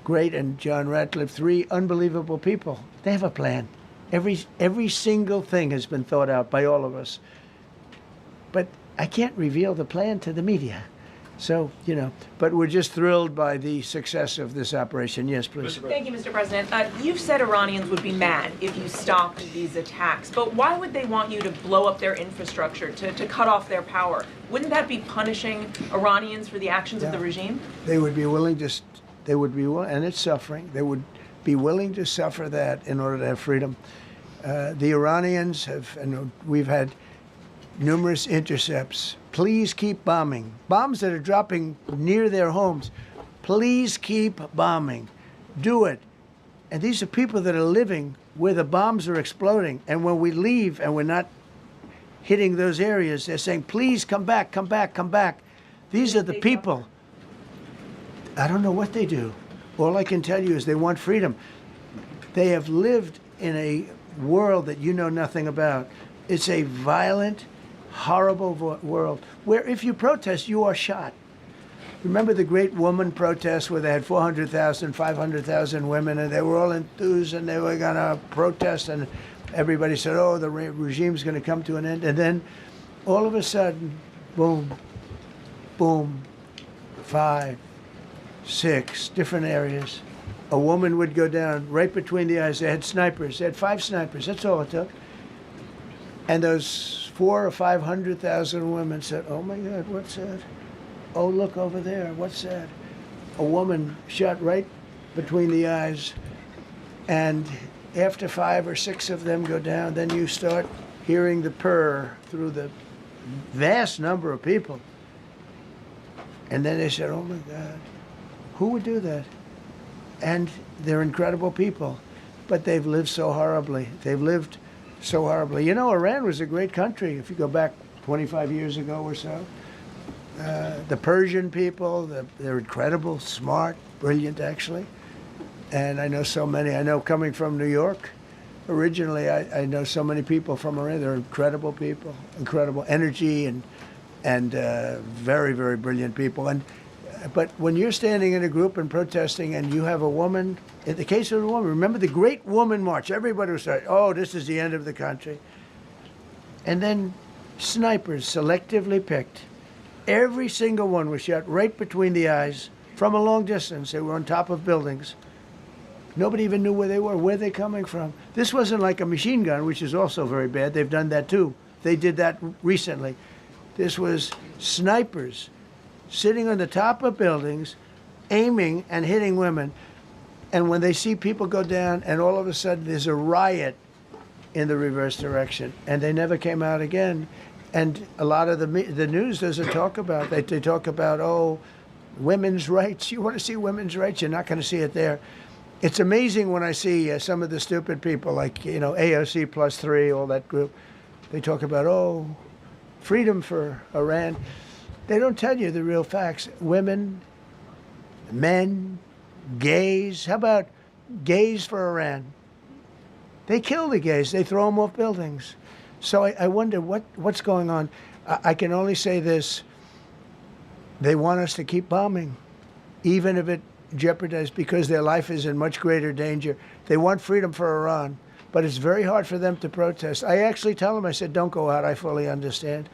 great, and John Ratcliffe, three unbelievable people. They have a plan. Every single thing has been thought out by all of us. But I can't reveal the plan to the media. So, you know, but we're just thrilled by the success of this operation. Yes, please. Thank you, Mr. President. You've said Iranians would be mad if you stopped these attacks, but why would they want you to blow up their infrastructure, to cut off their power? Wouldn't that be punishing Iranians for the actions of the regime? They would be willing to, and it's suffering, they would be willing to suffer that in order to have freedom. The Iranians have, and we've had numerous intercepts. Please keep bombing. Bombs that are dropping near their homes. Please keep bombing. Do it. And these are people that are living where the bombs are exploding. And when we leave and we're not hitting those areas, they're saying, please come back, come back, come back. These are the people. I don't know what they do. All I can tell you is they want freedom. They have lived in a world that you know nothing about. It's a violent, horrible world where if you protest, you are shot. Remember the great woman protests where they had 400,000, 500,000 women, and they were all enthused and they were going to protest, and everybody said, oh, the regime's going to come to an end. And then all of a sudden, boom, boom, 5, 6 different areas. A woman would go down right between the eyes. They had snipers. They had 5 snipers. That's all it took. And those 400,000 or 500,000 women said, oh my God, what's that? Oh, look over there, what's that? A woman shot right between the eyes. And after 5 or 6 of them go down, then you start hearing the purr through the vast number of people. And then they said, oh my God, who would do that? And they're incredible people, but they've lived so horribly. They've lived so horribly. You know, Iran was a great country if you go back 25 years ago or so. The Persian people, they're incredible, smart, brilliant actually. And I know so many. I know coming from New York, originally I know so many people from Iran. They're incredible people, incredible energy and very, very brilliant people. But when you're standing in a group and protesting and you have a woman, in the case of a woman, remember the Great Woman March, everybody was saying, oh, this is the end of the country. And then snipers selectively picked. Every single one was shot right between the eyes from a long distance. They were on top of buildings. Nobody even knew where they were, where they're coming from. This wasn't like a machine gun, which is also very bad. They've done that too. They did that recently. This was snipers sitting on the top of buildings, aiming and hitting women. And when they see people go down, and all of a sudden there's a riot in the reverse direction, and they never came out again. And a lot of the news doesn't talk about that. They talk about, oh, women's rights. You want to see women's rights? You're not going to see it there. It's amazing when I see some of the stupid people like, AOC plus 3, all that group. They talk about, freedom for Iran. They don't tell you the real facts. Women, men, gays. How about gays for Iran? They kill the gays. They throw them off buildings. So I wonder what's going on. I can only say this. They want us to keep bombing, even if it jeopardizes, because their life is in much greater danger. They want freedom for Iran, but it's very hard for them to protest. I actually tell them, I said, don't go out. I fully understand.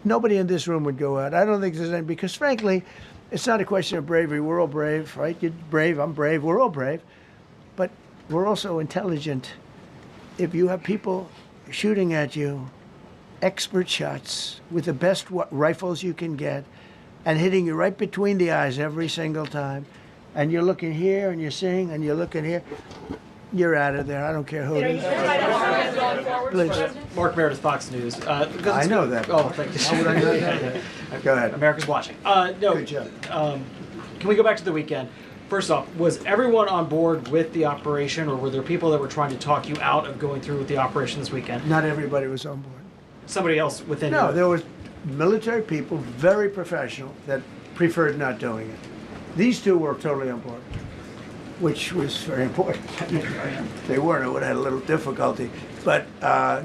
Nobody in this room would go out. I don't think there's any, because frankly, it's not a question of bravery. We're all brave, right? You're brave, I'm brave, we're all brave. But we're also intelligent. If you have people shooting at you, expert shots with the best rifles you can get, and hitting you right between the eyes every single time, and you're looking here and you're seeing and you're looking here, you're out of there. I don't care who it is. Please. Mark Meredith, Fox News. I know that. Oh, thank you. How would I know that? Go ahead. America's watching. Good job. Can we go back to the weekend? First off, was everyone on board with the operation, or were there people that were trying to talk you out of going through with the operation this weekend? Not everybody was on board. Somebody else within No, you? there was military people, very professional, that preferred not doing it. These two were totally on board, which was very important. If they weren't, it would have had a little difficulty. But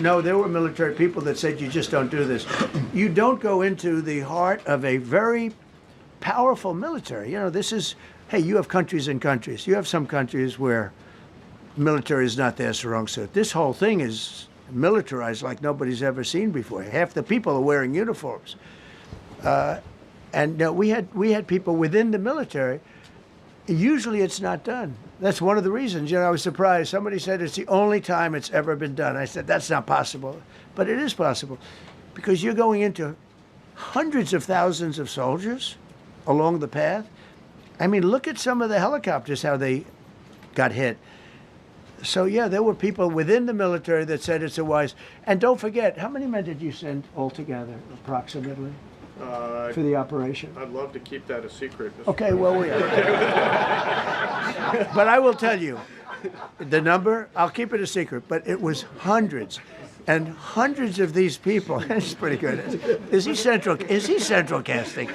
no, there were military people that said, you just don't do this. You don't go into the heart of a very powerful military. This is, hey, you have countries and countries. You have some countries where military is not their strong suit. This whole thing is militarized like nobody's ever seen before. Half the people are wearing uniforms. And we had people within the military. Usually it's not done. That's one of the reasons. I was surprised. Somebody said it's the only time it's ever been done. I said, that's not possible. But it is possible, because you're going into hundreds of thousands of soldiers along the path. I mean, look at some of the helicopters, how they got hit. So, yeah, there were people within the military that said it's a wise. And don't forget, how many men did you send altogether, approximately, for the operation? I'd love to keep that a secret. Okay, well, we are. But I will tell you, the number, I'll keep it a secret, but it was hundreds. And hundreds of these people, it's pretty good. Is he central casting?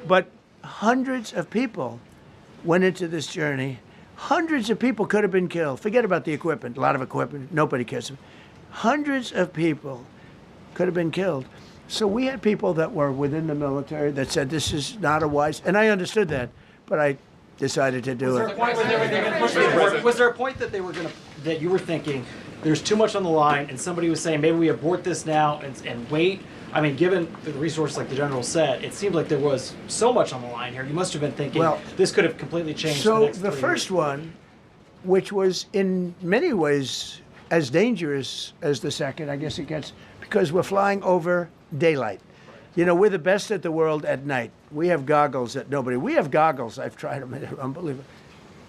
But hundreds of people went into this journey. Hundreds of people could have been killed. Forget about the equipment. A lot of equipment. Nobody cares. Hundreds of people could have been killed. So we had people that were within the military that said this is not a wise, and I understood that, but I decided to do it. Was there a point that that you were thinking there's too much on the line, and somebody was saying maybe we abort this now and wait? I mean, given the resource, like the general said, it seemed like there was so much on the line here. You must have been thinking, this could have completely changed. So the first one, which was in many ways as dangerous as the second, I guess it gets, because we're flying over daylight. We're the best at the world at night. We have goggles that nobody. We have goggles. I've tried them. They're unbelievable.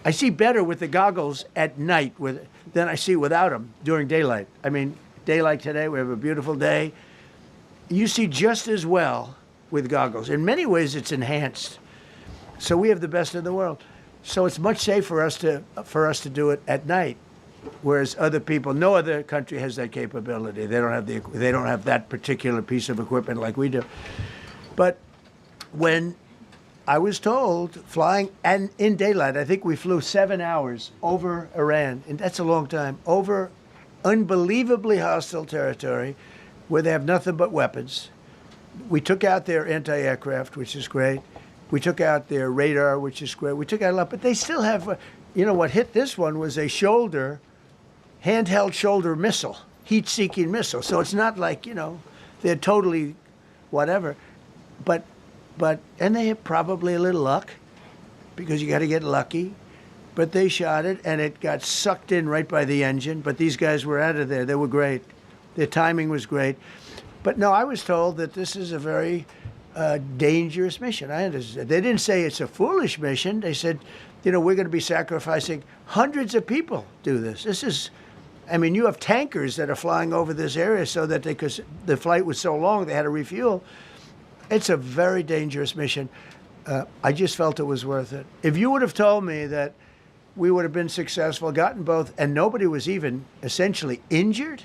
I see better with the goggles at night than I see without them during daylight. I mean, daylight today, we have a beautiful day. You see just as well with goggles. In many ways, it's enhanced. So we have the best in the world. So it's much safer for us to do it at night, whereas other people, no other country has that capability. They don't have that particular piece of equipment like we do. But when I was told flying and in daylight, I think we flew 7 hours over Iran, and that's a long time, over unbelievably hostile territory, where they have nothing but weapons. We took out their anti-aircraft, which is great. We took out their radar, which is great. We took out a lot, but they still have, what hit this one was a handheld shoulder missile, heat-seeking missile. So it's not like, they're totally whatever. But and they had probably a little luck, because you got to get lucky. But they shot it, and it got sucked in right by the engine. But these guys were out of there. They were great. Their timing was great. But no, I was told that this is a very dangerous mission. I understand. They didn't say it's a foolish mission. They said, we're going to be sacrificing hundreds of people do this. This is, you have tankers that are flying over this area so that because the flight was so long, they had to refuel. It's a very dangerous mission. I just felt it was worth it. If you would have told me that we would have been successful, gotten both, and nobody was even essentially injured,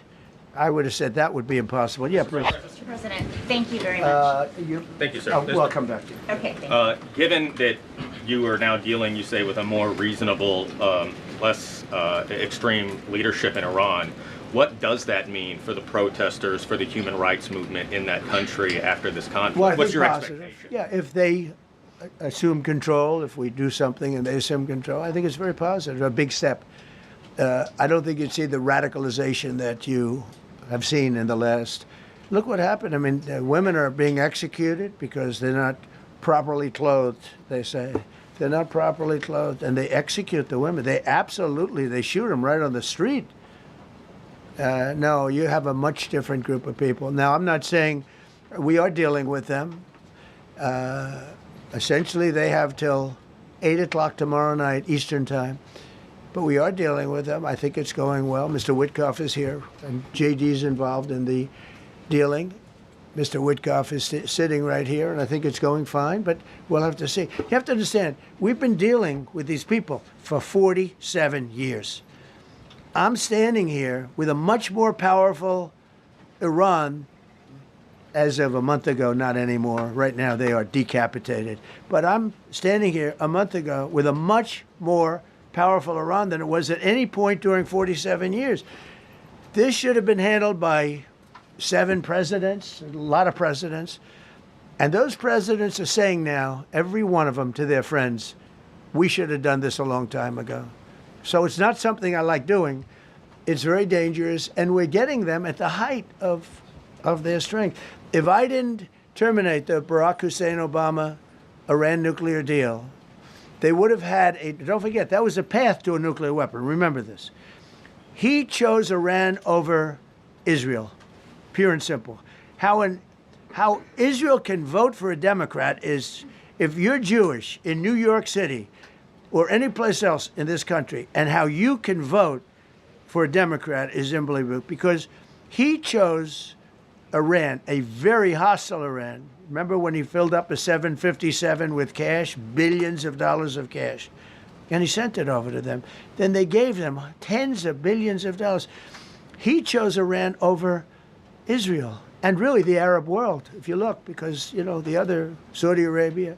I would have said that would be impossible. Yeah, please. Mr. President, thank you very much. Thank you, sir. Well, I'll come back to you. Okay, thank you. Given that you are now dealing, you say, with a more reasonable, less extreme leadership in Iran, what does that mean for the protesters, for the human rights movement in that country after this conflict? Well, I What's think your positive. expectation? Yeah, if they assume control, if we do something and they assume control, I think it's very positive, a big step. I don't think you'd see the radicalization that you have seen in the last. Look what happened. I mean, women are being executed because they're not properly clothed, they say. They're not properly clothed, and they execute the women. They shoot them right on the street. No, you have a much different group of people. Now, I'm not saying we are dealing with them. Essentially, they have till 8 o'clock tomorrow night, Eastern time. But we are dealing with them. I think it's going well. Mr. Witkoff is here, and JD's involved in the dealing. Mr. Witkoff is sitting right here, and I think it's going fine, but we'll have to see. You have to understand, we've been dealing with these people for 47 years. I'm standing here with a much more powerful Iran as of a month ago, not anymore. Right now, they are decapitated. But I'm standing here a month ago with a much more powerful Iran than it was at any point during 47 years. This should have been handled by 7 presidents, a lot of presidents. And those presidents are saying now, every one of them to their friends, we should have done this a long time ago. So it's not something I like doing. It's very dangerous, and we're getting them at the height of their strength. If I didn't terminate the Barack Hussein Obama Iran nuclear deal, they would have had don't forget, that was a path to a nuclear weapon. Remember this. He chose Iran over Israel, pure and simple. How Israel can vote for a Democrat is, if you're Jewish in New York City or any place else in this country, and how you can vote for a Democrat is unbelievable, because he chose Iran, a very hostile Iran. Remember when he filled up a 757 with cash, billions of dollars of cash, and he sent it over to them. Then they gave them tens of billions of dollars. He chose Iran over Israel and really the Arab world, if you look, because, you know, the other, Saudi Arabia,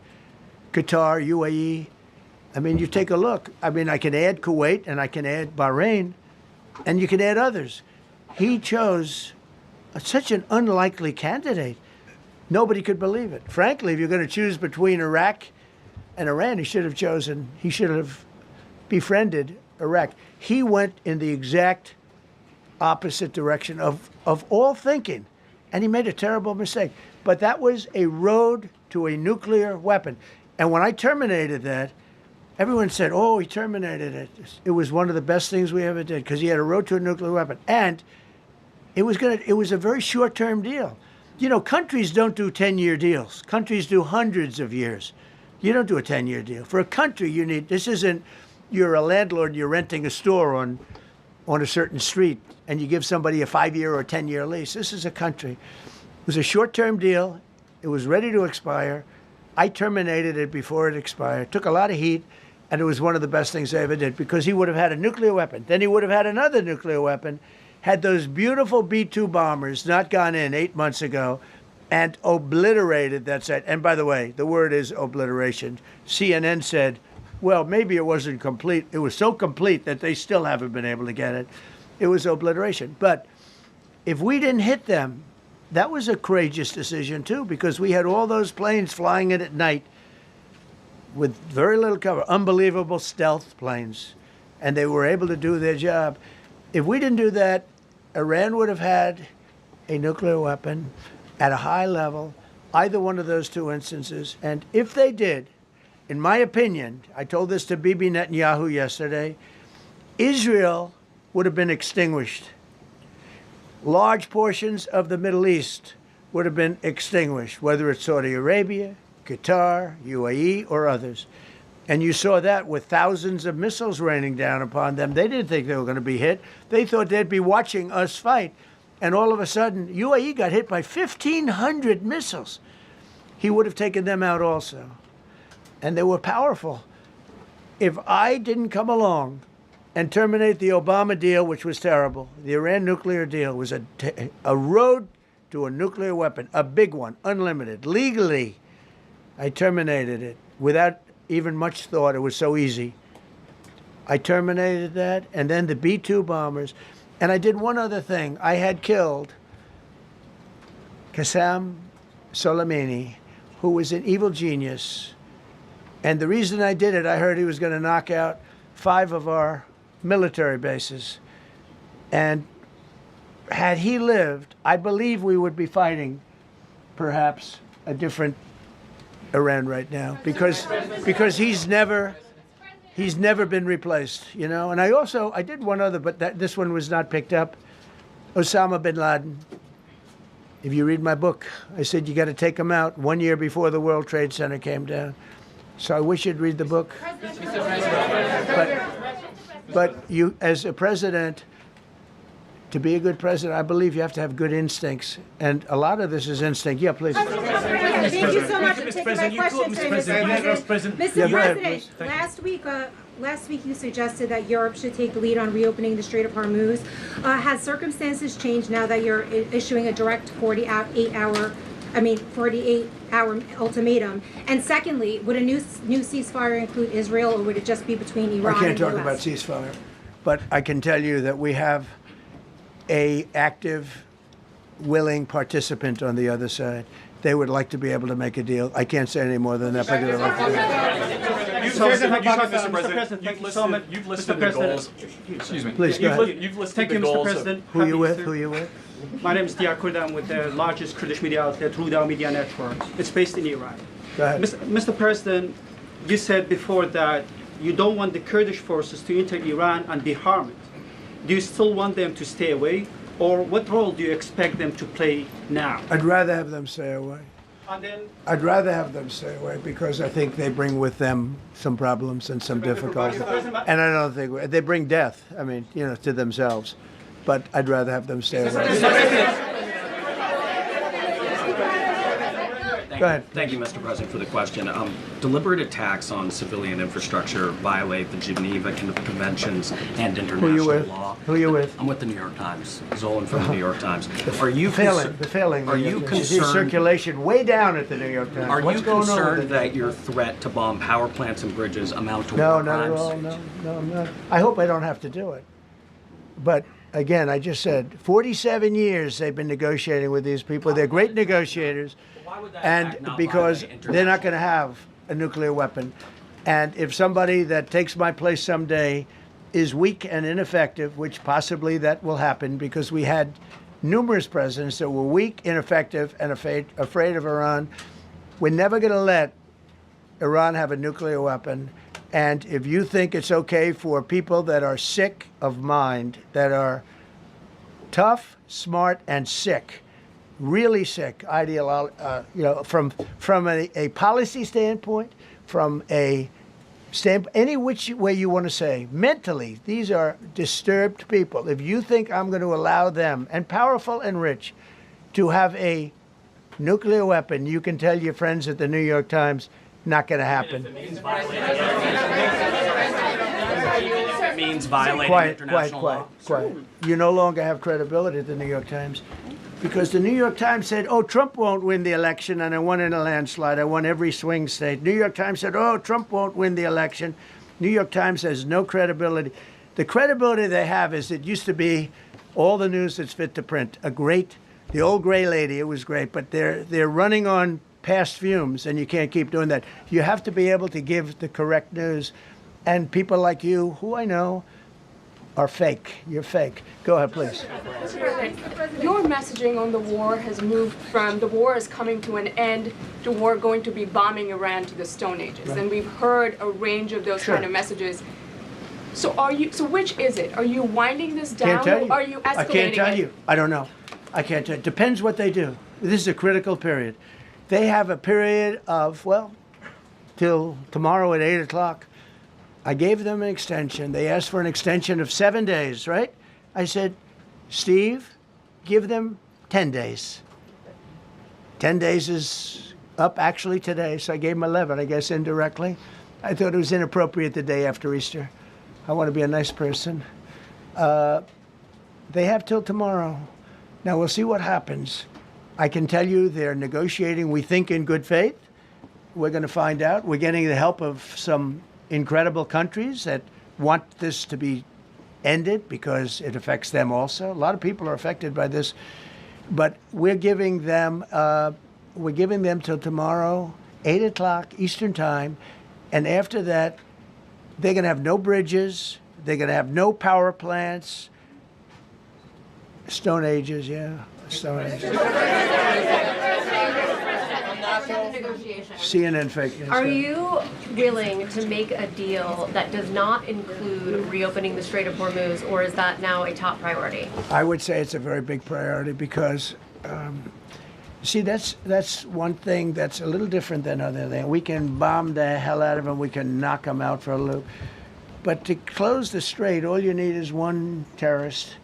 Qatar, UAE, I mean, you take a look. I mean, I can add Kuwait and I can add Bahrain, and you can add others. He chose such an unlikely candidate. Nobody could believe it. Frankly, if you're going to choose between Iraq and Iran, he should have befriended Iraq. He went in the exact opposite direction of all thinking, and he made a terrible mistake. But that was a road to a nuclear weapon. And when I terminated that, everyone said, oh, he terminated it. It was one of the best things we ever did, because he had a road to a nuclear weapon. And it was a very short-term deal. You know, countries don't do 10-year deals. Countries do hundreds of years. You don't do a 10-year deal. For a country, this isn't, you're a landlord, you're renting a store on a certain street, and you give somebody a 5-year or a 10-year lease. This is a country. It was a short-term deal. It was ready to expire. I terminated it before it expired. Took a lot of heat, and it was one of the best things I ever did, because he would have had a nuclear weapon. Then he would have had another nuclear weapon, had those beautiful B-2 bombers not gone in 8 months ago and obliterated that site. And by the way, the word is obliteration. CNN said, well, maybe it wasn't complete. It was so complete that they still haven't been able to get it. It was obliteration. But if we didn't hit them, that was a courageous decision, too, because we had all those planes flying in at night with very little cover, unbelievable stealth planes, and they were able to do their job. If we didn't do that, Iran would have had a nuclear weapon at a high level, either one of those two instances. And if they did, in my opinion, I told this to Bibi Netanyahu yesterday, Israel would have been extinguished. Large portions of the Middle East would have been extinguished, whether it's Saudi Arabia, Qatar, UAE, or others. And you saw that with thousands of missiles raining down upon them. They didn't think they were going to be hit. They thought they'd be watching us fight. And all of a sudden, UAE got hit by 1,500 missiles. He would have taken them out also. and they were powerful. If I didn't come along and terminate the Obama deal, which was terrible, the Iran nuclear deal was a road to a nuclear weapon, a big one, unlimited, legally. I terminated it without even much thought. It was so easy. I terminated that, and then the B-2 bombers. And I did one other thing. I had killed Qasem Soleimani, who was an evil genius. And the reason I did it, I heard he was going to knock out 5 of our military bases. And had he lived, I believe we would be fighting perhaps a different Iran right now, because he's never been replaced, you know. And I did one other, but this one was not picked up. Osama bin Laden. If you read my book, I said you got to take him out 1 year before the World Trade Center came down. So I wish you'd read the book. But you, as a president, to be a good president, I believe you have to have good instincts. And a lot of this is instinct. Yeah, please. Thank you so much for taking my question today, Mr. President. Mr. President, last week you suggested that Europe should take the lead on reopening the Strait of Hormuz. Has circumstances changed now that you're issuing a direct 48-hour ultimatum? And secondly, would a new ceasefire include Israel, or would it just be between Iran and the US? I can't talk about ceasefire, but I can tell you that we have a active, willing participant on the other side. They would like to be able to make a deal. I can't say any more than that, but they'd like to do it. You've listed the goals. Excuse me. Please, go ahead. You've listed the goals. Who are you with? Who are you with? My name is Diyar Kurda. I'm with the largest Kurdish media outlet, Ruda Media Network. It's based in Iran. Go ahead. Mr. President, you said before that you don't want the Kurdish forces to enter Iran and be harmed. Do you still want them to stay away? Or what role do you expect them to play now? I'd rather have them stay away. And then, I'd rather have them stay away because I think they bring with them some problems and some difficulties. And I don't think they bring death, I mean, you know, to themselves. But I'd rather have them stay away. Go ahead. Thank you, Mr. President, for the question. Deliberate attacks on civilian infrastructure violate the Geneva Conventions and international law. Who are you with? I'm with the New York Times. Zolan from the New York Times. Are you failing? Are you concerned? Circulation way down at the New York Times. Are you concerned that your threat to bomb power plants and bridges amount to war crimes? No, not at all. No, I'm not. I hope I don't have to do it. But again, I just said 47 years they've been negotiating with these people. They're great negotiators. And because they're not going to have a nuclear weapon. And if somebody that takes my place someday is weak and ineffective, which possibly that will happen because we had numerous presidents that were weak, ineffective, and afraid of Iran, we're never going to let Iran have a nuclear weapon. And if you think it's okay for people that are sick of mind, that are tough, smart, and sick, really sick, from a policy standpoint, from a any which way you want to say, mentally, these are disturbed people. If you think I'm going to allow them, and powerful and rich, to have a nuclear weapon, you can tell your friends at the New York Times, not going to happen. It means violating international law. Quiet. You no longer have credibility at the New York Times. Because the New York Times said, oh, Trump won't win the election, and I won in a landslide. I won every swing state. New York Times said, oh, Trump won't win the election. New York Times has no credibility. The credibility they have is it used to be all the news that's fit to print. The old gray lady, it was great, but they're running on past fumes, and you can't keep doing that. You have to be able to give the correct news. And people like you, who I know, are fake. You're fake. Go ahead, please. Your messaging on the war has moved from the war is coming to an end to war going to be bombing Iran to the Stone Ages. Right. And we've heard a range of those kind of messages. So which is it? Are you winding this down or are you escalating it? I can't tell you. I don't know. I can't tell you. Depends what they do. This is a critical period. They have a period of, till tomorrow at 8 o'clock. I gave them an extension. They asked for an extension of 7 days, right? I said, Steve, give them 10 days. 10 days is up actually today, so I gave him 11, I guess indirectly. I thought it was inappropriate the day after Easter. I want to be a nice person. They have till tomorrow. Now we'll see what happens. I can tell you they're negotiating, we think, in good faith. We're going to find out. We're getting the help of some incredible countries that want this to be ended because it affects them also. A lot of people are affected by this. But we're giving them till tomorrow, 8 o'clock Eastern time. And after that, they're going to have no bridges. They're going to have no power plants. Stone Ages, yeah. Stone Ages. CNN fake news. Are you willing to make a deal that does not include reopening the Strait of Hormuz, or is that now a top priority? I would say it's a very big priority because, see, that's one thing that's a little different than other things. We can bomb the hell out of them. We can knock them out for a loop. But to close the strait, all you need is one terrorist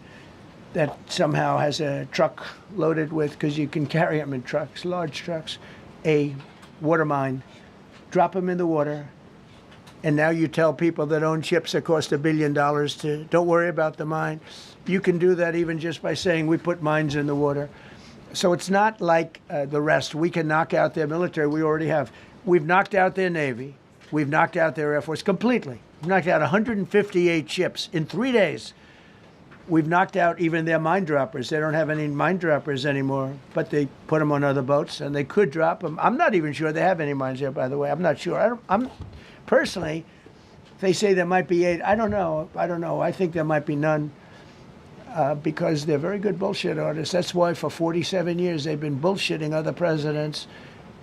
that somehow has a truck loaded with, because you can carry them in trucks, large trucks, a water mine, drop them in the water, and now you tell people that own ships that cost $1 billion to don't worry about the mine. You can do that even just by saying we put mines in the water. So it's not like the rest. We can knock out their military. We already have. We've knocked out their Navy. We've knocked out their Air Force completely. We've knocked out 158 ships in 3 days. We've knocked out even their mine droppers. They don't have any mine droppers anymore, but they put them on other boats, and they could drop them. I'm not even sure they have any mines there, by the way. I'm not sure. I'm personally, they say there might be 8. I don't know. I think there might be none because they're very good bullshit artists. That's why for 47 years they've been bullshitting other presidents,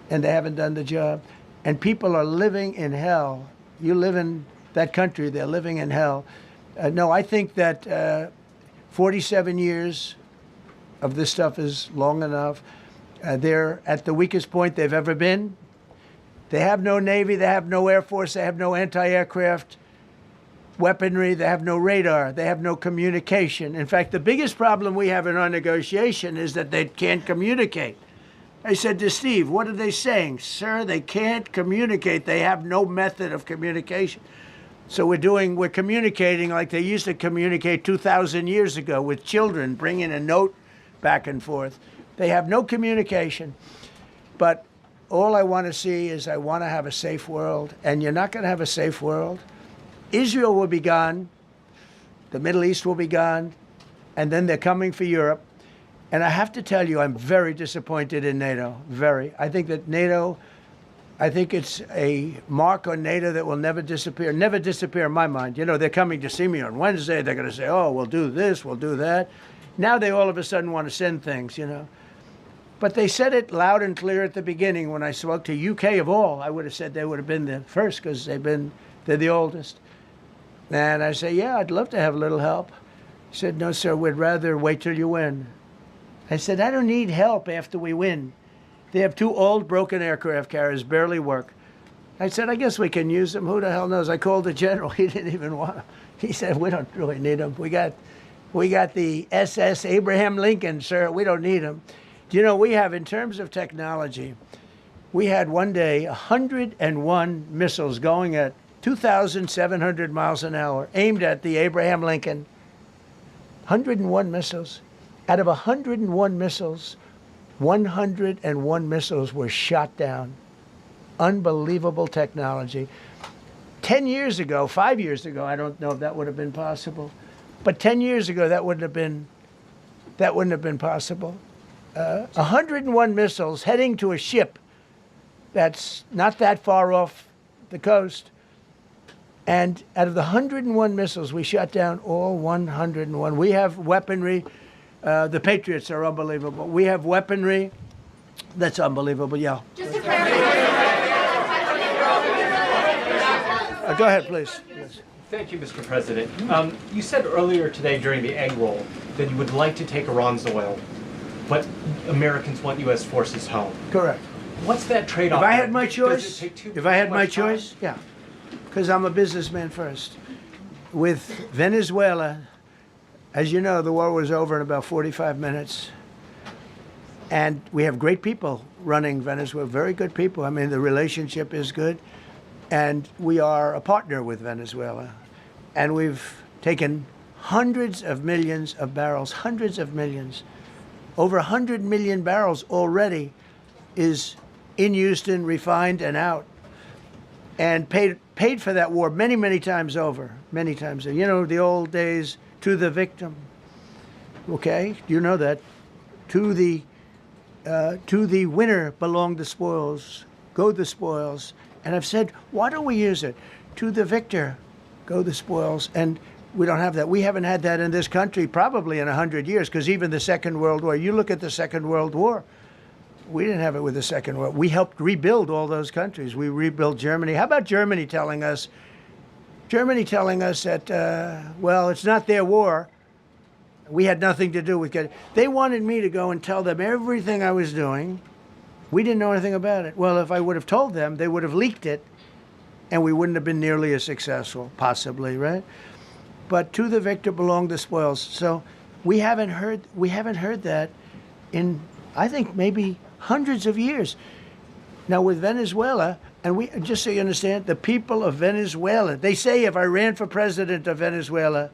and they haven't done the job. And people are living in hell. You live in that country, they're living in hell. No, I think that 47 years of this stuff is long enough. They're at the weakest point they've ever been. They have no Navy, they have no Air Force, they have no anti-aircraft weaponry, they have no radar, they have no communication. In fact, the biggest problem we have in our negotiation is that they can't communicate. I said to Steve, what are they saying? Sir, they can't communicate. They have no method of communication. So we're communicating like they used to communicate 2,000 years ago with children, bringing a note back and forth. They have no communication. But all I want to see is I want to have a safe world. And you're not going to have a safe world. Israel will be gone. The Middle East will be gone. And then they're coming for Europe. And I have to tell you, I'm very disappointed in NATO. Very. I think that NATO... I think it's a mark on NATO that will never disappear in my mind. You know, they're coming to see me on Wednesday. They're going to say, oh, we'll do this, we'll do that. Now they all of a sudden want to send things, you know. But they said it loud and clear at the beginning when I spoke to UK of all. I would have said they would have been the first because they're the oldest. And I say, yeah, I'd love to have a little help. He said, no, sir, we'd rather wait till you win. I said, I don't need help after we win. They have 2 old broken aircraft carriers, barely work. I said, I guess we can use them. Who the hell knows? I called the general. He didn't even want them. He said, we don't really need them. We got the SS Abraham Lincoln, sir. We don't need them. Do you know, we have, in terms of technology, we had one day 101 missiles going at 2,700 miles an hour, aimed at the Abraham Lincoln. 101 missiles. Out of 101 missiles, 101 missiles were shot down. Unbelievable technology. 10 years ago, 5 years ago, I don't know if that would have been possible, but 10 years ago, that wouldn't have been possible. 101 missiles heading to a ship that's not that far off the coast. And out of the 101 missiles, we shot down all 101. We have weaponry. The Patriots are unbelievable. We have weaponry that's unbelievable, yeah. Just to clarify. Go ahead, please. Yes. Thank you, Mr. President. You said earlier today during the egg roll that you would like to take Iran's oil, but Americans want U.S. forces home. Correct. What's that trade-off? If I had my choice, yeah, because I'm a businessman first. With Venezuela, as you know, the war was over in about 45 minutes. And we have great people running Venezuela, very good people. I mean, the relationship is good. And we are a partner with Venezuela. And we've taken hundreds of millions of barrels, hundreds of millions. Over 100 million barrels already is in Houston, refined and out. And paid for that war many, many times over, many times. You know, the old days, to the victim. Okay, you know that. To the winner belong the spoils, go the spoils. And I've said, why don't we use it? To the victor, go the spoils. And we don't have that. We haven't had that in this country probably in 100 years, because even the Second World War, you look at the Second World War, we didn't have it with the Second World War. We helped rebuild all those countries. We rebuilt Germany. How about Germany telling us that, well, it's not their war. We had nothing to do with it. They wanted me to go and tell them everything I was doing. We didn't know anything about it. Well, if I would have told them, they would have leaked it, and we wouldn't have been nearly as successful, possibly, right? But to the victor belong the spoils. So we haven't heard that in, I think, maybe hundreds of years. Now with Venezuela, and we, just so you understand, the people of Venezuela, they say if I ran for president of Venezuela,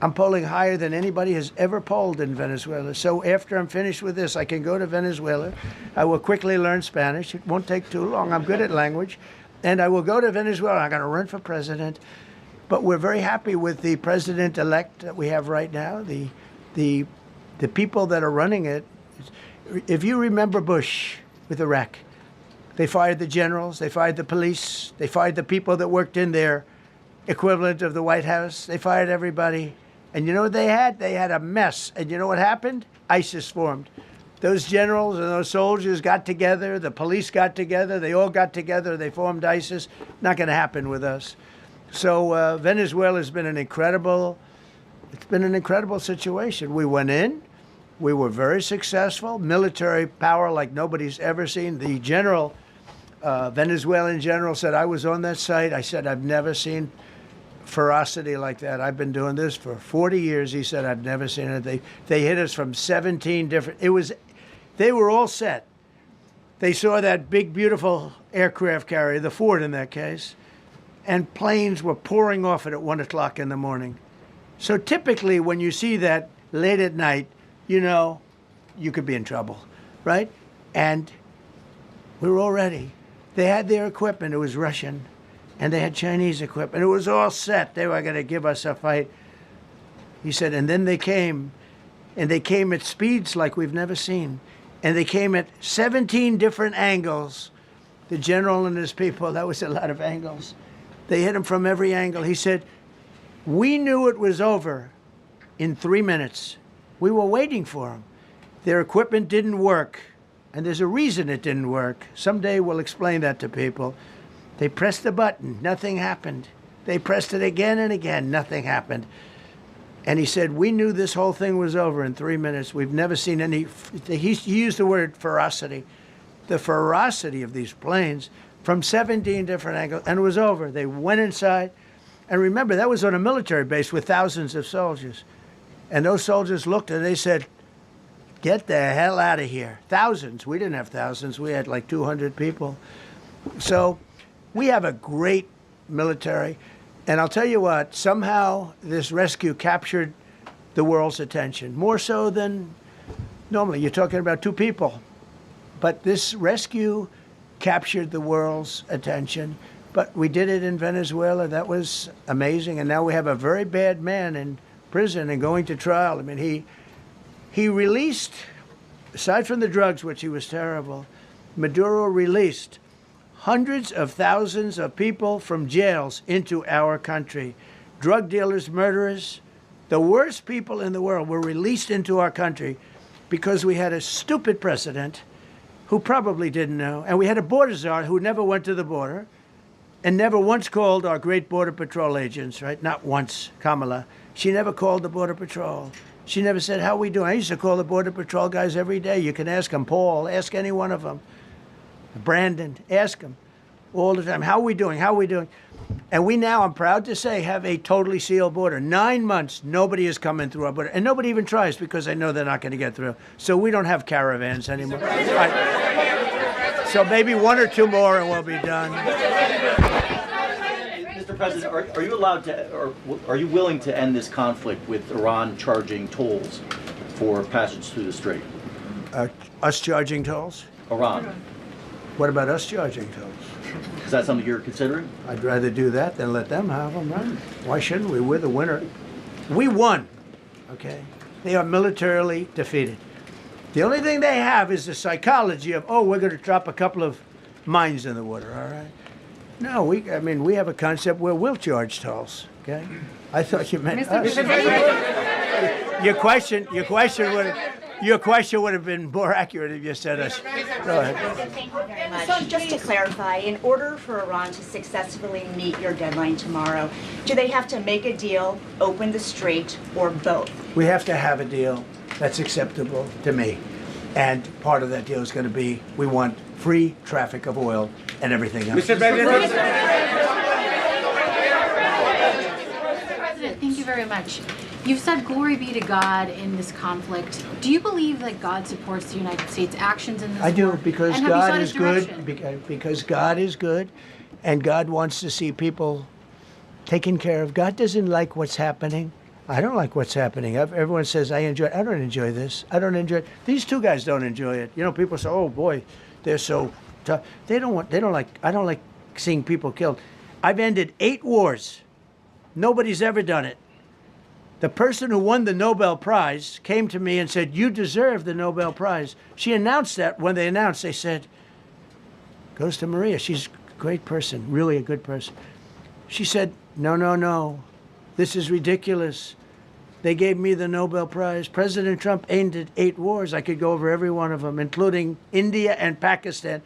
I'm polling higher than anybody has ever polled in Venezuela. So after I'm finished with this, I can go to Venezuela. I will quickly learn Spanish. It won't take too long. I'm good at language. And I will go to Venezuela. I'm going to run for president. But we're very happy with the president-elect that we have right now, the people that are running it. If you remember Bush with Iraq, they fired the generals, they fired the police, they fired the people that worked in their equivalent of the White House. They fired everybody. And you know what they had? They had a mess. And you know what happened? ISIS formed. Those generals and those soldiers got together, the police got together, they all got together, they formed ISIS. Not going to happen with us. So Venezuela has been an incredible situation. We went in, we were very successful, military power like nobody's ever seen. The general, Venezuelan general said, I was on that site. I said, I've never seen ferocity like that. I've been doing this for 40 years. He said, I've never seen it. They hit us from 17 different, they were all set. They saw that big, beautiful aircraft carrier, the Ford in that case, and planes were pouring off it at 1 o'clock in the morning. So typically when you see that late at night, you know, you could be in trouble, right? And we were all ready. They had their equipment. It was Russian. And they had Chinese equipment. It was all set. They were going to give us a fight. He said, and then they came. And they came at speeds like we've never seen. And they came at 17 different angles. The general and his people, that was a lot of angles. They hit him from every angle. He said, we knew it was over in 3 minutes. We were waiting for them. Their equipment didn't work. And there's a reason it didn't work. Someday we'll explain that to people. They pressed the button, nothing happened. They pressed it again and again, nothing happened. And he said, we knew this whole thing was over in 3 minutes. We've never seen any, he used the word ferocity. The ferocity of these planes from 17 different angles, and it was over. They went inside. And remember, that was on a military base with thousands of soldiers. And those soldiers looked and they said, get the hell out of here. Thousands. We didn't have thousands. We had like 200 people. So we have a great military. And I'll tell you what, somehow this rescue captured the world's attention, more so than normally. You're talking about 2 people. But this rescue captured the world's attention. But we did it in Venezuela. That was amazing. And now we have a very bad man in prison and going to trial. I mean, he released, aside from the drugs, which he was terrible, Maduro released hundreds of thousands of people from jails into our country. Drug dealers, murderers, the worst people in the world were released into our country because we had a stupid president who probably didn't know. And we had a border czar who never went to the border and never once called our great Border Patrol agents, right? Not once, Kamala. She never called the Border Patrol. She never said, how are we doing? I used to call the Border Patrol guys every day. You can ask them, Paul, ask any one of them. Brandon, ask them all the time, how are we doing? How are we doing? And we now, I'm proud to say, have a totally sealed border. 9 months, nobody is coming through our border. And nobody even tries because they know they're not going to get through. So we don't have caravans anymore. So maybe 1 or 2 more and we'll be done. Mr. President, are you allowed to, or are you willing to end this conflict with Iran charging tolls for passage through the strait? Us charging tolls? Iran. What about us charging tolls? Is that something you're considering? I'd rather do that than let them have them, right? Why shouldn't we? We're the winner. We won, okay? They are militarily defeated. The only thing they have is the psychology of, oh, we're going to drop a couple of mines in the water, all right? No, we have a concept where we'll charge tolls, okay? I thought you meant us. Your question would have been more accurate if you said us. Go ahead. Thank you very much. So just to clarify, in order for Iran to successfully meet your deadline tomorrow, do they have to make a deal, open the strait, or both? We have to have a deal that's acceptable to me. And part of that deal is going to be we want free traffic of oil and everything else. Mr. President, thank you very much. You've said glory be to God in this conflict. Do you believe that God supports the United States' actions in this I do, war? because And have you God sought is his direction? good. Because God is good, and God wants to see people taken care of. God doesn't like what's happening. I don't like what's happening. Everyone says I enjoy it. I don't enjoy this. I don't enjoy it. These 2 guys don't enjoy it. You know, people say, "Oh boy, they're so tough." I don't like seeing people killed. I've ended 8 wars. Nobody's ever done it. The person who won the Nobel Prize came to me and said, "You deserve the Nobel Prize." She announced that. When they announced, they said, "Goes to Maria. She's a great person, really a good person." She said, No. This is ridiculous. They gave me the Nobel Prize. President Trump ended 8 wars. I could go over every one of them, including India and Pakistan,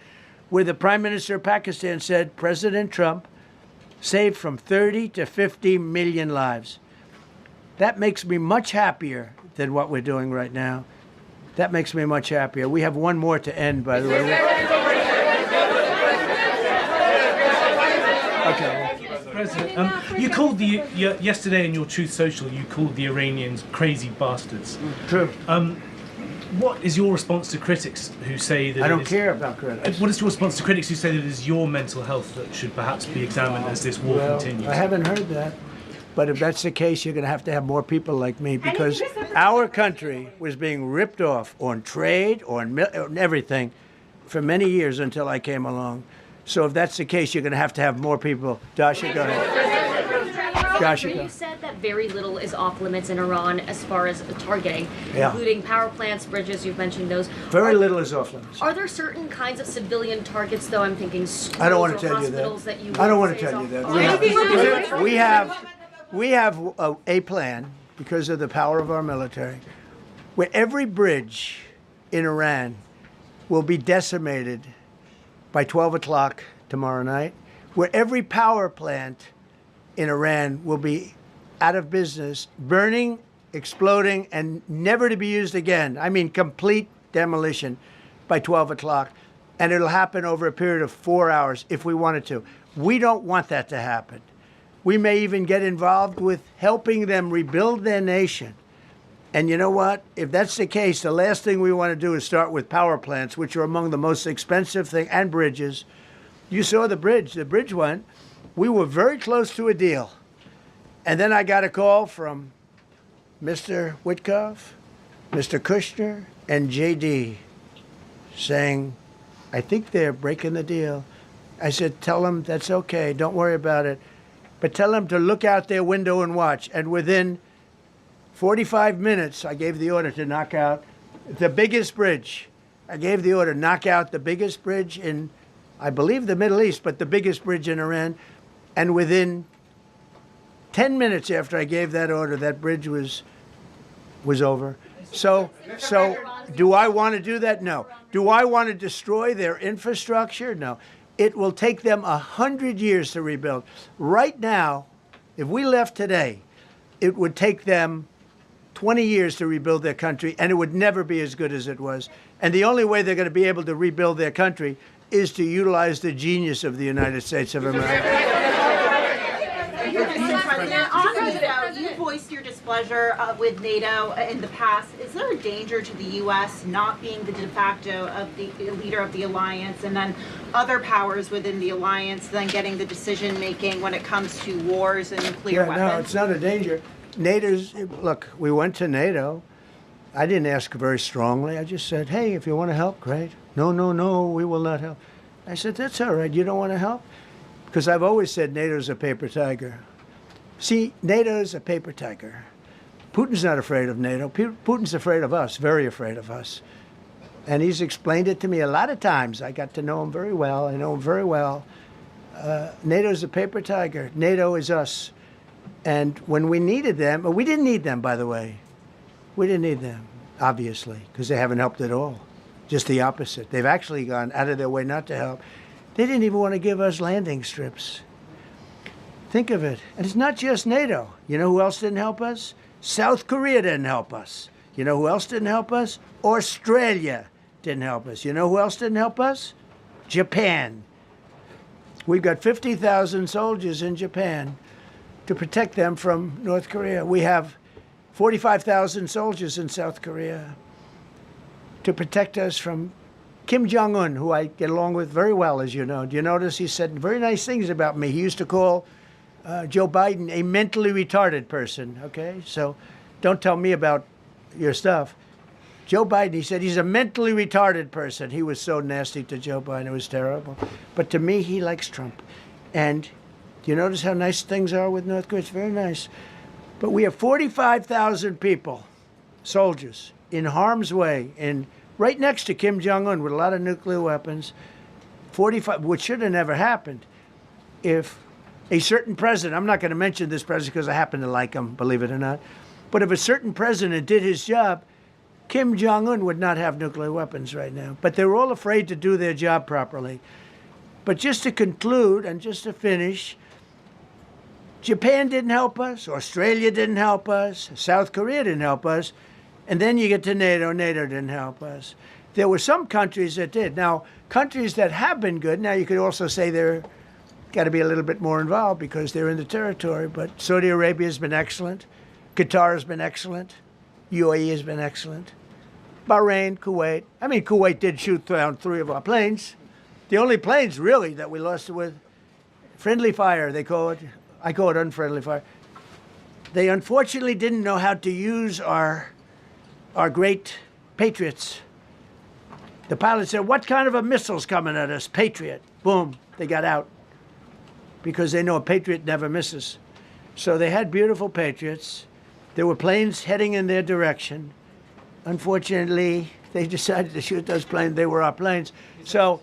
where the Prime Minister of Pakistan said President Trump saved from 30 to 50 million lives. That makes me much happier than what we're doing right now. That makes me much happier. We have 1 more to end, by the way. Okay. President, you called yesterday in your Truth Social, you called the Iranians crazy bastards. True. What is your response to critics who say that I don't care about critics. What is your response to critics who say that it is your mental health that should perhaps be examined as this war continues? I haven't heard that. But if that's the case, you're going to have more people like me, because our country was being ripped off on trade, on everything for many years until I came along. So if that's the case, you're going to have more people. Dasha, go ahead. Dasha, go. You said that very little is off limits in Iran as far as targeting, Yeah. including power plants, bridges, you've mentioned those. Very little is off limits. Are there certain kinds of civilian targets, though? I'm thinking schools I don't want or to tell you hospitals that. you I don't would want to say tell you is that. off- We have a plan, because of the power of our military, where every bridge in Iran will be decimated by 12 o'clock tomorrow night, where every power plant in Iran will be out of business, burning, exploding, and never to be used again. I mean, complete demolition by 12 o'clock. And it'll happen over a period of 4 hours if we wanted to. We don't want that to happen. We may even get involved with helping them rebuild their nation. And you know what? If that's the case, the last thing we want to do is start with power plants, which are among the most expensive thing, and bridges. You saw the bridge. The bridge went. We were very close to a deal. And then I got a call from Mr. Witkoff, Mr. Kushner, and JD saying, I think they're breaking the deal. I said, tell them that's okay. Don't worry about it. But tell them to look out their window and watch. And within 45 minutes, I gave the order to knock out the biggest bridge. I gave the order, knock out the biggest bridge in, I believe, the Middle East, but the biggest bridge in Iran. And within 10 minutes after I gave that order, that bridge was over. So do I want to do that? No. Do I want to destroy their infrastructure? No. It will take them 100 years to rebuild. Right now, if we left today, it would take them 20 years to rebuild their country, and it would never be as good as it was. And the only way they're going to be able to rebuild their country is to utilize the genius of the United States of America. displeasure with NATO in the past. Is there a danger to the U.S. not being the de facto of the leader of the alliance, and then other powers within the alliance then getting the decision making when it comes to wars and nuclear weapons? No, it's not a danger. Look, we went to NATO. I didn't ask very strongly. I just said, hey, if you want to help, great. No, we will not help. I said, that's all right. You don't want to help? Because I've always said NATO's a paper tiger. See, NATO's a paper tiger. Putin's not afraid of NATO. Putin's afraid of us, very afraid of us. And he's explained it to me a lot of times. I got to know him very well. I know him very well. NATO's a paper tiger. NATO is us. And when we needed them, we didn't need them, by the way. We didn't need them, obviously, because they haven't helped at all. Just the opposite. They've actually gone out of their way not to help. They didn't even want to give us landing strips. Think of it. And it's not just NATO. You know who else didn't help us? South Korea didn't help us. You know who else didn't help us? Australia didn't help us. You know who else didn't help us? Japan. We've got 50,000 soldiers in Japan to protect them from North Korea. We have 45,000 soldiers in South Korea to protect us from Kim Jong-un, who I get along with very well, as you know. Do you notice he said very nice things about me? He used to call Joe Biden a mentally retarded person, okay? So don't tell me about your stuff. Joe Biden, he said he's a mentally retarded person. He was so nasty to Joe Biden. It was terrible. But to me, he likes Trump. And do you notice how nice things are with North Korea? It's very nice. But we have 45,000 people, soldiers, in harm's way, right next to Kim Jong-un with a lot of nuclear weapons. 45, which should have never happened if a certain president, I'm not going to mention this president because I happen to like him, believe it or not, but if a certain president did his job, Kim Jong-un would not have nuclear weapons right now. But they were all afraid to do their job properly. But just to conclude and just to finish, Japan didn't help us, Australia didn't help us, South Korea didn't help us, and then you get to NATO, NATO didn't help us. There were some countries that did. Now, countries that have been good, now you could also say they're got to be a little bit more involved because they're in the territory, but Saudi Arabia has been excellent, Qatar has been excellent, UAE has been excellent, Bahrain, Kuwait. I mean, Kuwait did shoot down 3 of our planes. The only planes, really, that we lost with friendly fire, they call it. I call it unfriendly fire. They unfortunately didn't know how to use our great Patriots. The pilot said, what kind of a missile's coming at us? Patriot. Boom, they got out because they know a Patriot never misses. So they had beautiful Patriots. There were planes heading in their direction. Unfortunately, they decided to shoot those planes. They were our planes. So,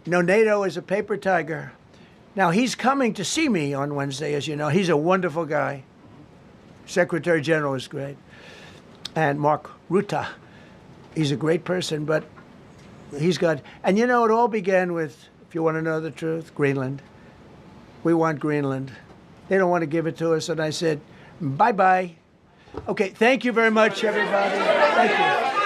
NATO is a paper tiger. Now, he's coming to see me on Wednesday, as you know. He's a wonderful guy. Secretary General is great. And Mark Rutte, he's a great person, but he's got... And it all began with, if you want to know the truth, Greenland. We want Greenland. They don't want to give it to us. And I said, bye-bye. Okay, thank you very much, everybody. Thank you.